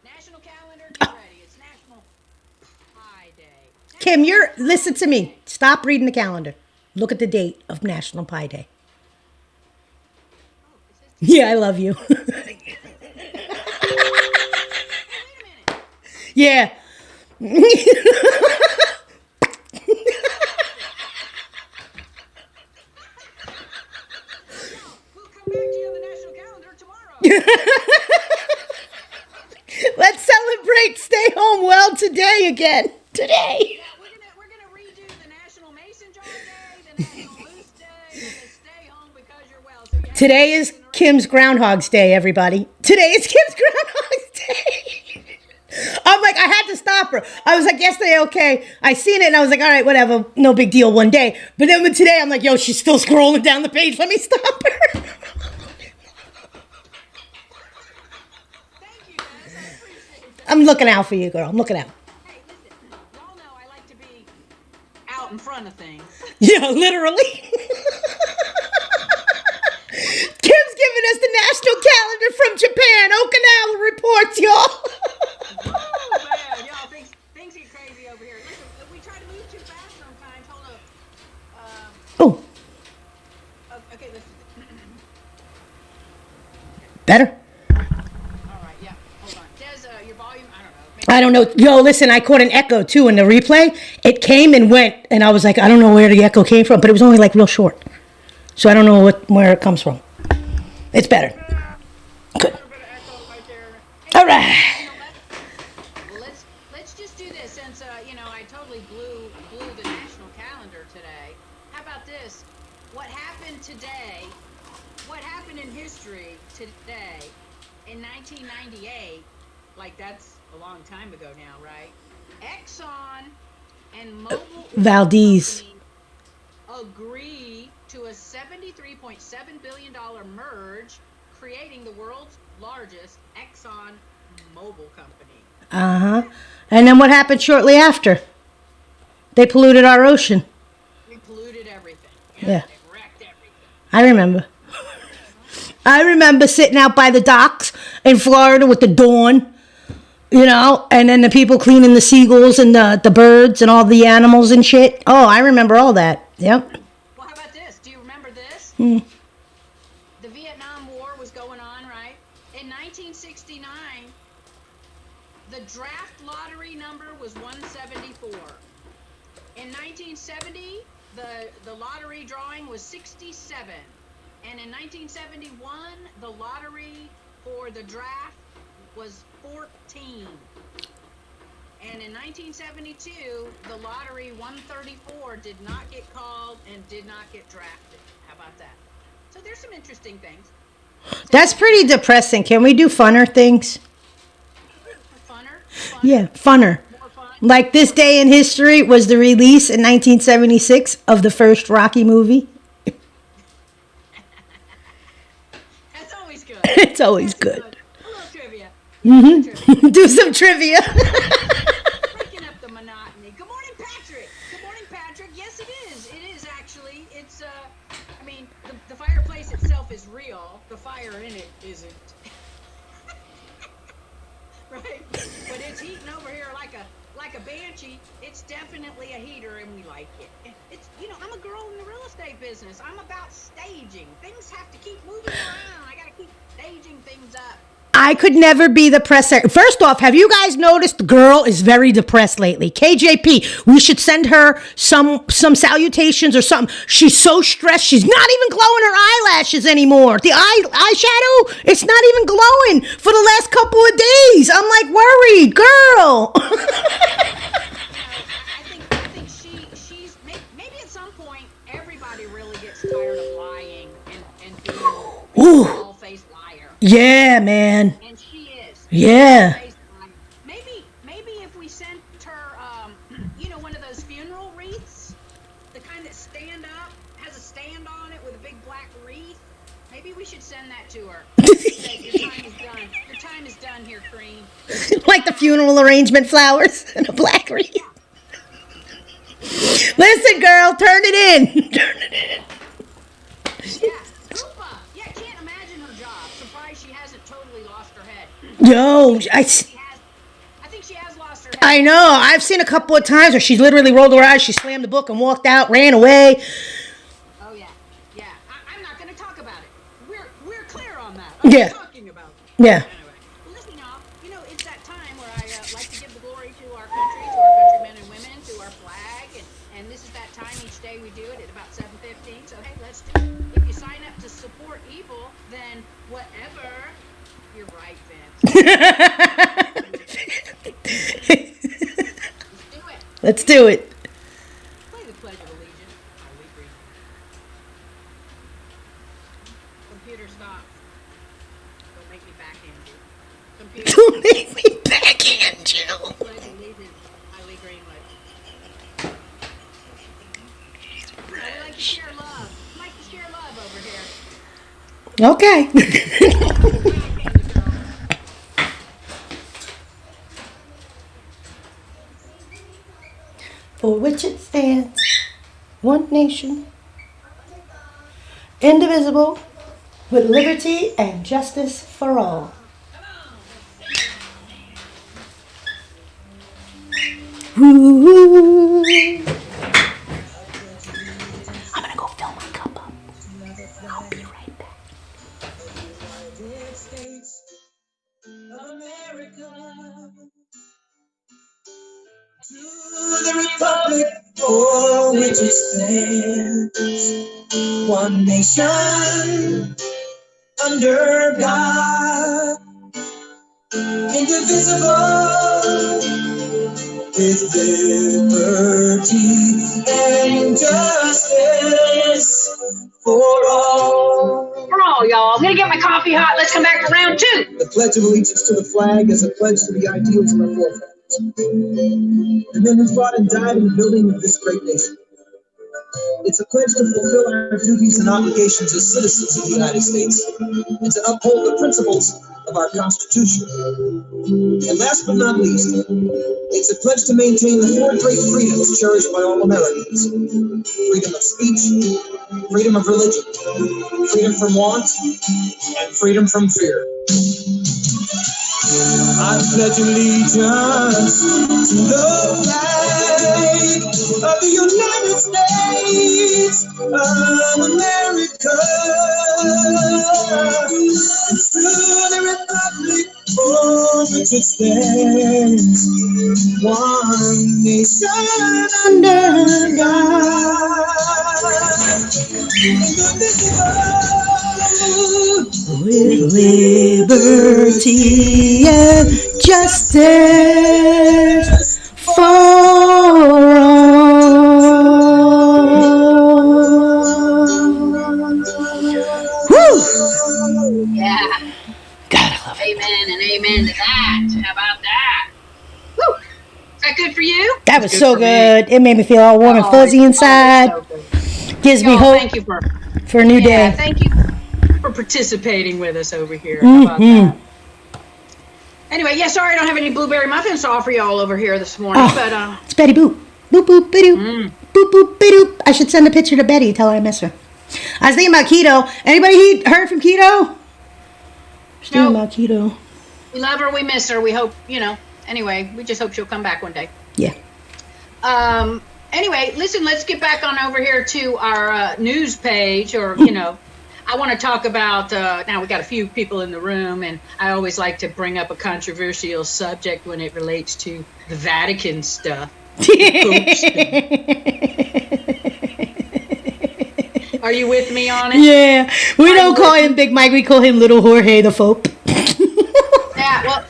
National calendar, get ready. It's National Pie Day. Kim, listen to me. Stop reading the calendar. Look at the date of National Pie Day. Oh, it says Yeah, I love you. Hey, wait a minute. Yeah. We'll come back to you on the national calendar tomorrow. Let's celebrate Stay Home Well today again. Today. Yeah, we're gonna redo the National Mason Jar Day, the National Moose Day, and the Stay Home Because You're Well. So you have Today is Kim's Groundhog's Day, everybody. Today is Kim's Groundhog's Day. I'm like, I had to stop her. I was like, yesterday, okay. I seen it and I was like, all right, whatever. No big deal one day. But then with today, I'm like, yo, she's still scrolling down the page. Let me stop her. Thank you, guys. I appreciate that. I'm looking out for you, girl. I'm looking out. Hey, listen. Yeah, literally. Kim's giving us the national calendar from Japan. Okinawa reports, y'all. Oh man, y'all things get crazy over here. Listen, if we try to move too fast sometimes, hold up. Oh, Okay, listen. better. All right, yeah. Hold on. Des, your volume, I don't know. Maybe I don't know. Yo, listen, I caught an echo too in the replay. It came and went, and I was like, I don't know where the echo came from, but it was only like real short. So I don't know where it comes from. It's better. Good. a little bit of echo right there. All right. You know, let's just do this since I totally blew the national calendar today. How about this? What happened today? What happened in history today in 1998? Like that's a long time ago now, right? Exxon and Mobil Valdez. agree to a $73.7 billion merge, creating the world's largest Exxon Mobil company. Uh-huh. And then what happened shortly after? They polluted our ocean. We polluted everything. Yeah. They wrecked everything. I remember. I remember sitting out by the docks in Florida with the dawn, and then the people cleaning the seagulls and the birds and all the animals and shit. Oh, I remember all that. Yep. Well, how about this? Do you remember this? Hmm. The Vietnam War was going on, right? In 1969, the draft lottery number was 174. In 1970, the lottery drawing was 67. And in 1971, the lottery for the draft was 14. And in 1972, the lottery 134 did not get called and did not get drafted. How about that? So there's some interesting things. That's pretty depressing. Can we do funner things? Funner? Yeah, funner. More fun? Like this day in history was the release in 1976 of the first Rocky movie. That's always good. It's always good. A little trivia. Mm-hmm. Do some trivia. Breaking up the monotony. Good morning, Patrick. Good morning, Patrick. Yes, it is. It is actually. It's I mean, the fireplace itself is real. The fire in it isn't. Right? But it's heating over here like a banshee. It's definitely a heater, and we like it. It's I'm a girl in the real estate business. I'm about staging. Things have to keep moving around. I gotta keep staging things up. I could never be the press secretary. First off, have you guys noticed the girl is very depressed lately? KJP, we should send her some salutations or something. She's so stressed. She's not even glowing her eyelashes anymore. The eyeshadow, it's not even glowing for the last couple of days. I'm like worried, girl. I think she's maybe at some point everybody really gets tired of lying and being a all-faced liar. Yeah, man. And she is. Yeah. Maybe if we sent her, one of those funeral wreaths, the kind that stand up, has a stand on it with a big black wreath. Maybe we should send that to her. Say, your time is done. Your time is done here, Cream. Like the funeral arrangement flowers and a black wreath. Listen, girl, turn it in. Turn it in. Yeah, Koopa. Yeah, can't imagine her job. Surprised she hasn't totally lost her head. Yo, I think she has lost her head. I know. I've seen a couple of times where she's literally rolled her eyes, she slammed the book and walked out, ran away. Oh yeah. I'm not going to talk about it. We're clear on that. I'm Yeah. not talking about it. Yeah. Anyway, listen, y'all. It's that time where I like to give the glory to our country, to our countrymen and women, to our flag, and this is that time each day we do it at about 7:15. So hey, let's do it. If you sign up to support evil, then whatever. You're right, Vince. Let's do it. Let's do it. Play the Pledge of Allegiance. I will agree. Computer, stop. Don't make me backhand you. Computer. Don't make me backhand you. Pledge of Allegiance. Highly Greenwood. We like to share love. We like to share love over here. Okay. Backhand you, girl. For which it stands. one nation, indivisible, with liberty and justice for all. Ooh. I'm gonna go fill my cup up. I'll be right back. To the republic for which it stands, one nation under God, indivisible, with liberty and justice for all. For all, y'all. I'm gonna get my coffee hot. Let's come back to round two. The Pledge of Allegiance to the flag is a pledge to the ideals of our forefathers, and men who fought and died in the building of this great nation. It's a pledge to fulfill our duties and obligations as citizens of the United States and to uphold the principles of our Constitution. And last but not least, it's a pledge to maintain the four great freedoms cherished by all Americans: freedom of speech, freedom of religion, freedom from want, and freedom from fear. I pledge allegiance to the flag of the United States of America, and to the republic for which it stands, one nation under God, indivisible, With liberty and justice for all. Woo! Yeah. God, I love it. Amen and amen to that. How about that? Woo! Is that good for you? That was It's so for me. good. It made me feel all warm and fuzzy inside. So good. Gives me Y'all, hope thank you for for a new yeah, day. thank you for participating with us over here. How about that? Anyway, yeah, sorry I don't have any blueberry muffins to offer y'all over here this morning, Oh. but It's Betty Boop. Boop, boop, bidoop. Boop, boop, bidoop. I should send a picture to Betty, tell her I miss her. I was thinking about keto. Anybody heard from keto? I was thinking No. about keto. we love her, we miss her, we hope, anyway, we just hope she'll come back one day. Yeah. Anyway, listen, let's get back on over here to our news page, or, I want to talk about, now we got a few people in the room, and I always like to bring up a controversial subject when it relates to the Vatican stuff. Are you with me on it? Yeah. We don't call him Big Mike, we call him Little Jorge the Pope. Yeah, well,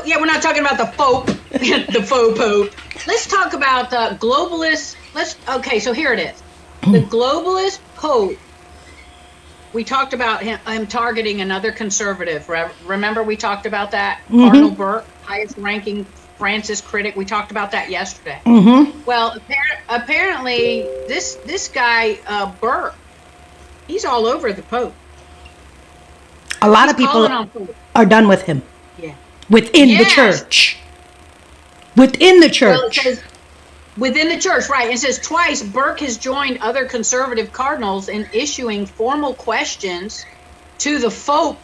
we're not talking about the Pope, the faux Pope. Let's talk about the globalists. Okay, so here it is. The globalist Pope. We talked about him targeting another conservative. Remember we talked about that? Cardinal Burke, highest ranking Francis critic. We talked about that yesterday. Well, apparently this guy, Burke, he's all over the Pope. A lot of He's people calling on Pope. are done with him. Yeah. Within the Yes. church. Within the Well, it church. says within the church, right? It says twice Burke has joined other conservative cardinals in issuing formal questions to the Pope,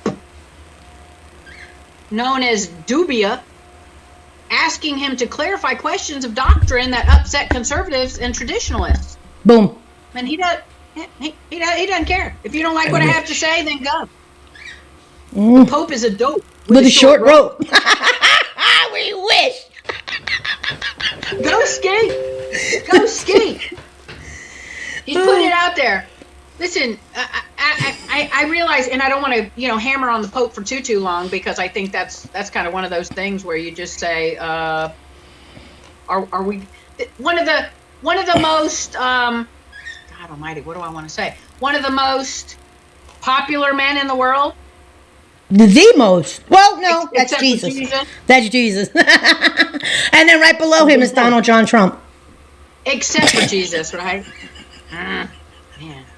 known as dubia, asking him to clarify questions of doctrine that upset conservatives and traditionalists. Boom. And he doesn't care. If you don't like what I have to say, then go. The Pope is a dope With a short rope. We wish. Go skate. Go skate. He's putting it out there. Listen, I realize, and I don't want to, hammer on the Pope for too long, because I think that's kind of one of those things where you just say, are we one of the most God Almighty, what do I want to say? One of the most popular men in the world. The most. Well, no, that's Except for Jesus. Jesus. That's Jesus. And then right below him is Donald John Trump. Except for Jesus, right? Man,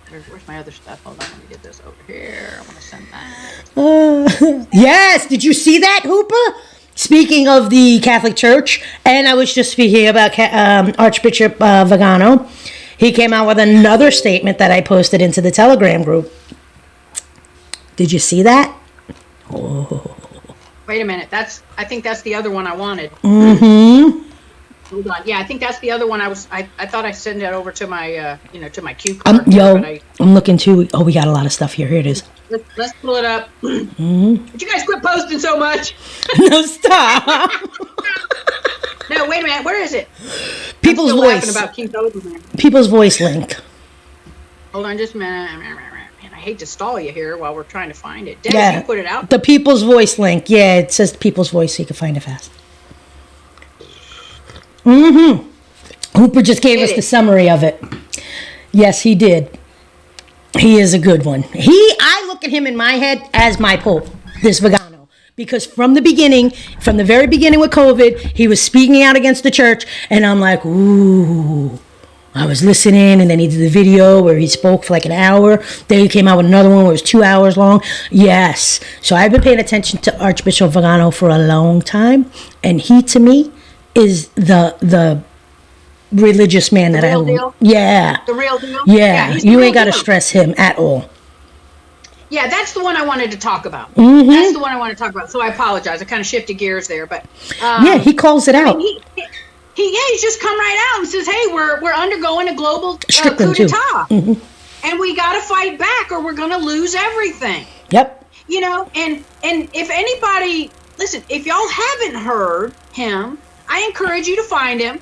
where's my other stuff? Hold on, let me get this over here. I want to send that. Yes, did you see that, Hooper? Speaking of the Catholic Church, and I was just speaking about Archbishop Vigano. He came out with another statement that I posted into the Telegram group. Did you see that? Wait a minute. I think that's the other one I wanted. Mm-hmm. Hold on. Yeah, I think that's the other one I thought I sent it over to my, to my cue card. I'm looking too. Oh, we got a lot of stuff here. Here it is. Let's pull it up. Mm-hmm. Would you guys quit posting so much? No, stop. No, wait a minute. Where is it? People's Voice. About Keith Olbermann. People's Voice link. Hold on just a minute. Man, I hate to stall you here while we're trying to find it. Dennis, you put it out? The People's Voice link. Yeah, it says People's Voice so you can find it fast. Mm-hmm. Hooper just gave us the summary of it. Yes, he did. He is a good one. I look at him in my head as my Pope, this Vegano. Because from the very beginning with COVID, he was speaking out against the church, and I'm like, ooh. I was listening, and then he did the video where he spoke for like an hour. Then he came out with another one where it was 2 hours long. Yes. So I've been paying attention to Archbishop Vegano for a long time, and he, to me, is the religious man that I love. Yeah. The real deal? Yeah. You ain't got to stress him at all. Yeah, that's the one I wanted to talk about. Mm-hmm. That's the one I want to talk about. So I apologize. I kind of shifted gears there, but he calls it out. He's just come right out and says, "Hey, we're undergoing a global coup d'etat, and we got to fight back, or we're going to lose everything." Yep. And if anybody, listen, if y'all haven't heard him, I encourage you to find him.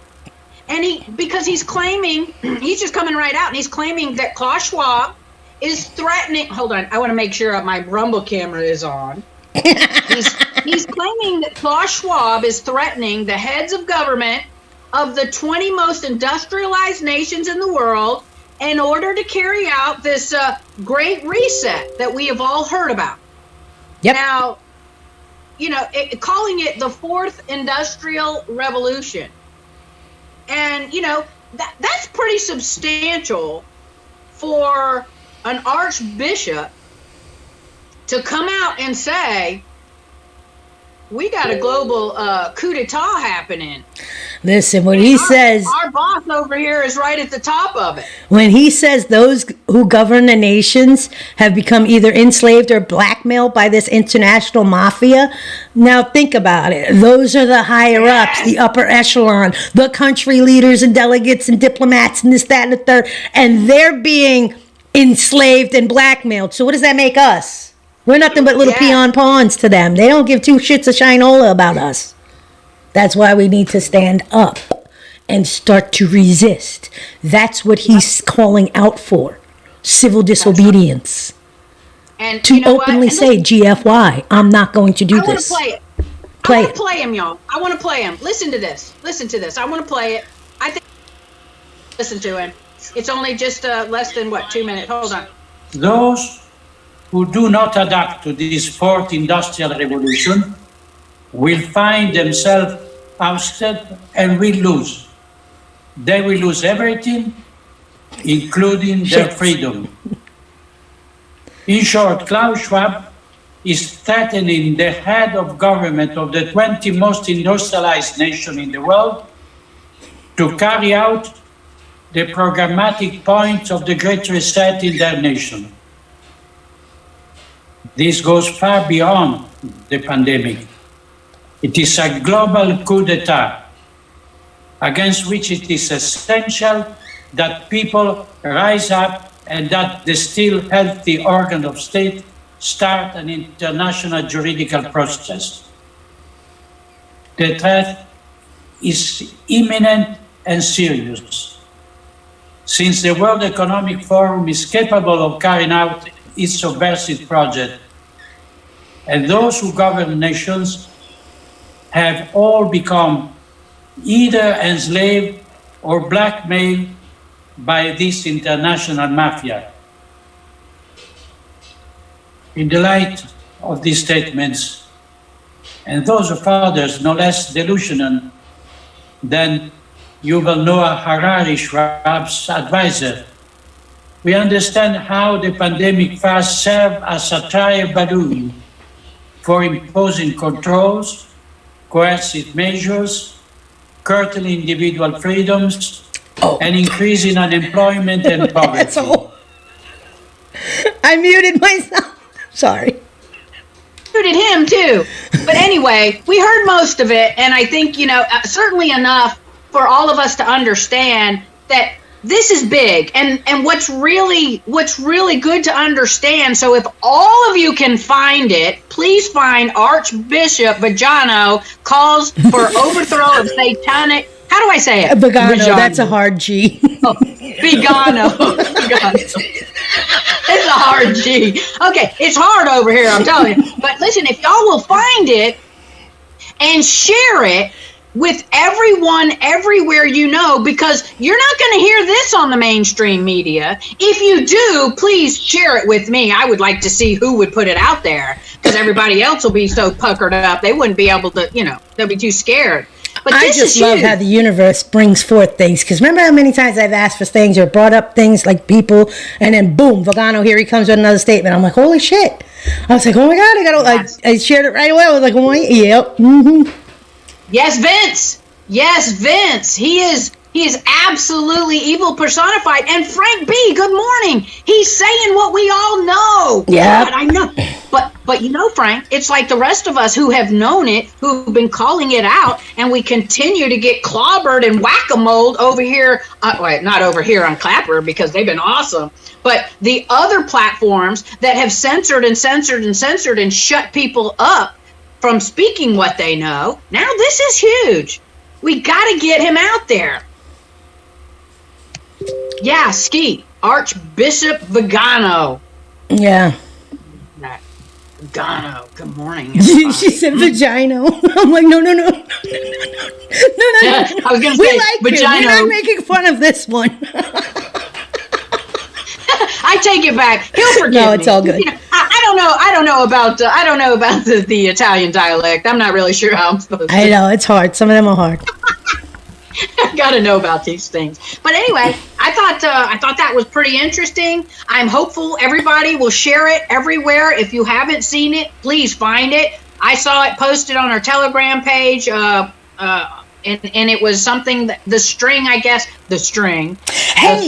And because he's claiming, he's just coming right out, and he's claiming that Klaus Schwab is threatening. Hold on, I want to make sure my Rumble camera is on. He's claiming that Klaus Schwab is threatening the heads of government of the 20 most industrialized nations in the world in order to carry out this great reset that we have all heard about. Yep. Now, calling it the fourth industrial revolution. And, that's pretty substantial for an archbishop to come out and say, we got a global coup d'etat happening. Listen, when he says... Our boss over here is right at the top of it. When he says those who govern the nations have become either enslaved or blackmailed by this international mafia, now think about it. Those are the higher ups, the upper echelon, the country leaders and delegates and diplomats and this, that, and the third. And they're being enslaved and blackmailed. So what does that make us? We're nothing but little peon pawns to them. They don't give two shits a shinola about us. That's why we need to stand up and start to resist. That's what he's calling out for. Civil disobedience. And to openly say, GFY, I'm not going to do this. I want to play it. I want to play him, y'all. I want to play him. Listen to this. I want to play it. I think. Listen to him. It's only just less than 2 minutes. Hold on. Those who do not adapt to this fourth industrial revolution will find themselves ousted and will lose. They will lose everything, including their freedom. In short, Klaus Schwab is threatening the head of government of the 20 most industrialized nations in the world to carry out the programmatic points of the Great Reset in their nation. This goes far beyond the pandemic. It is a global coup d'etat against which it is essential that people rise up and that the still healthy organ of state start an international juridical process. The threat is imminent and serious. Since the World Economic Forum is capable of carrying out its subversive project, and those who govern nations have all become either enslaved or blackmailed by this international mafia. In the light of these statements, and those of others no less delusional than Yuval Noah Harari, Schwab's advisor, we understand how the pandemic first served as a trial balloon for imposing controls, coercive measures, curtailing individual freedoms, an increase in unemployment and poverty. That's all. I muted myself. Sorry. Muted him too. But anyway, we heard most of it, and I think, certainly enough for all of us to understand that this is big, and what's really good to understand. So if all of you can find it, please find Archbishop Vigano calls for overthrow of satanic. How do I say it? Vigano. That's a hard G. Oh, Vigano. It's a hard G. Okay, it's hard over here, I'm telling you. But listen, if y'all will find it and share it with everyone everywhere because you're not going to hear this on the mainstream media. If you do, please share it with me. I would like to see who would put it out there, because everybody else will be so puckered up they wouldn't be able to, they'll be too scared. But I just love how the universe brings forth things, because remember how many times I've asked for things or brought up things like people, and then boom, Vigano, here he comes with another statement. I'm like, holy shit. I was like, oh my God, I shared it right away. I was like, oh, yep. Mm-hmm. Yes, Vince. Yes, Vince. He is absolutely evil personified. And Frank B, good morning. He's saying what we all know. Yeah. I know. But Frank, it's like the rest of us who have known it, who've been calling it out, and we continue to get clobbered and whack-a-moled over here. Not over here on Clapper, because they've been awesome. But the other platforms that have censored and shut people up from speaking what they know. Now this is huge. We got to get him out there. Yeah, Ski. Archbishop Vigano. Yeah. Vigano. Good morning. She said vagino. I'm like, no. No. I was going to say we like vagino. We're not making fun of this one. I take it back. He'll forgive me. No, it's all good. I don't know about the Italian dialect. I'm not really sure how I'm supposed to. I know, it's hard. Some of them are hard. I got to know about these things. But anyway, I thought that was pretty interesting. I'm hopeful everybody will share it everywhere. If you haven't seen it, please find it. I saw it posted on our Telegram page. And it was something that the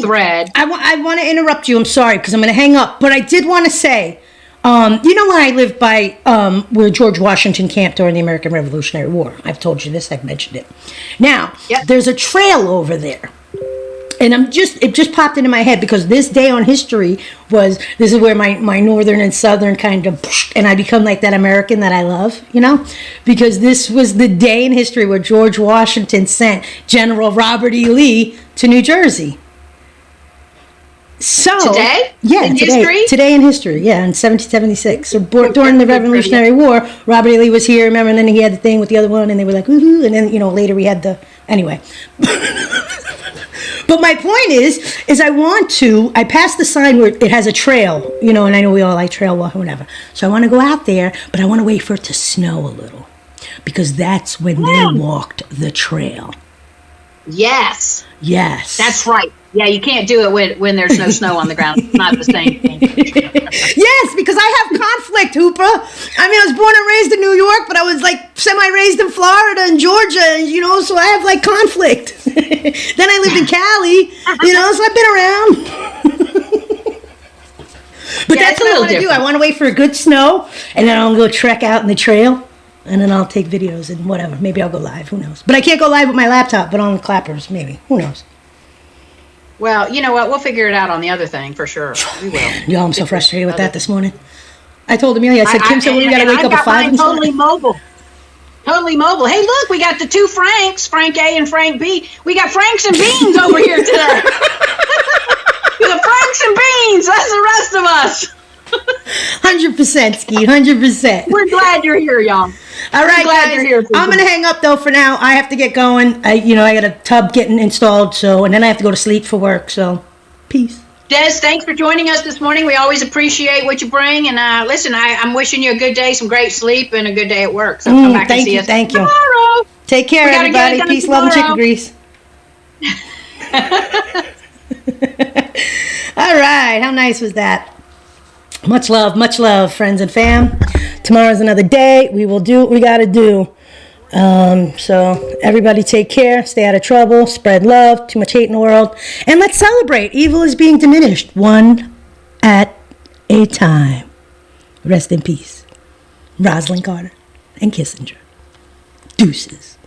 thread. I want to interrupt you. I'm sorry, because I'm going to hang up. But I did want to say, when I lived by where George Washington camped during the American Revolutionary War. I've told you this. I've mentioned it. Now, There's a trail over there. And it just popped into my head, because this day on history this is where my northern and southern kind of, and I become like that American that I love, because this was the day in history where George Washington sent General Robert E. Lee to New Jersey. So today? Yeah, in today, history? Today in history, yeah, in 1776. So during the Revolutionary War, Robert E. Lee was here, remember, and then he had the thing with the other one, and they were like, woohoo, and then, later we had anyway. But my point is I passed the sign where it has a trail, and I know we all like trail walking, whatever. So I want to go out there, but I want to wait for it to snow a little, because that's when they walked the trail. Yes. That's right. Yeah, you can't do it when there's no snow on the ground. It's not the same thing. Yes, because I have conflict, Hooper. I mean, I was born and raised in New York, but I was semi-raised in Florida and Georgia, and so I have conflict. Then I lived in Cali, so I've been around. But that's what I want to do. I want to wait for a good snow, and then I'll go trek out in the trail, and then I'll take videos and whatever. Maybe I'll go live. Who knows? But I can't go live with my laptop, but on the clappers, maybe. Who knows? Well, you know what? We'll figure it out on the other thing for sure. We will. Yo, I'm so frustrated with that this morning. I told Amelia, I said, Kim said we got to wake up at 5. Totally mobile. Hey, look, we got the two Franks, Frank A and Frank B. We got Franks and Beans over here today. The Franks and Beans. That's the rest of us. 100%, Ski, 100%. We're glad you're here, y'all. All right, guys. I'm going to hang up, though, for now. I have to get going. I got a tub getting installed, and then I have to go to sleep for work, so peace. Des, thanks for joining us this morning. We always appreciate what you bring. And listen, I'm wishing you a good day, some great sleep, and a good day at work. So come back and see us tomorrow. Take care, everybody. Peace, love, and chicken grease. All right. How nice was that? Much love, friends and fam. Tomorrow's another day. We will do what we got to do. So everybody take care, stay out of trouble, spread love, too much hate in the world, and let's celebrate. Evil is being diminished one at a time. Rest in peace. Rosalind Carter and Kissinger. Deuces.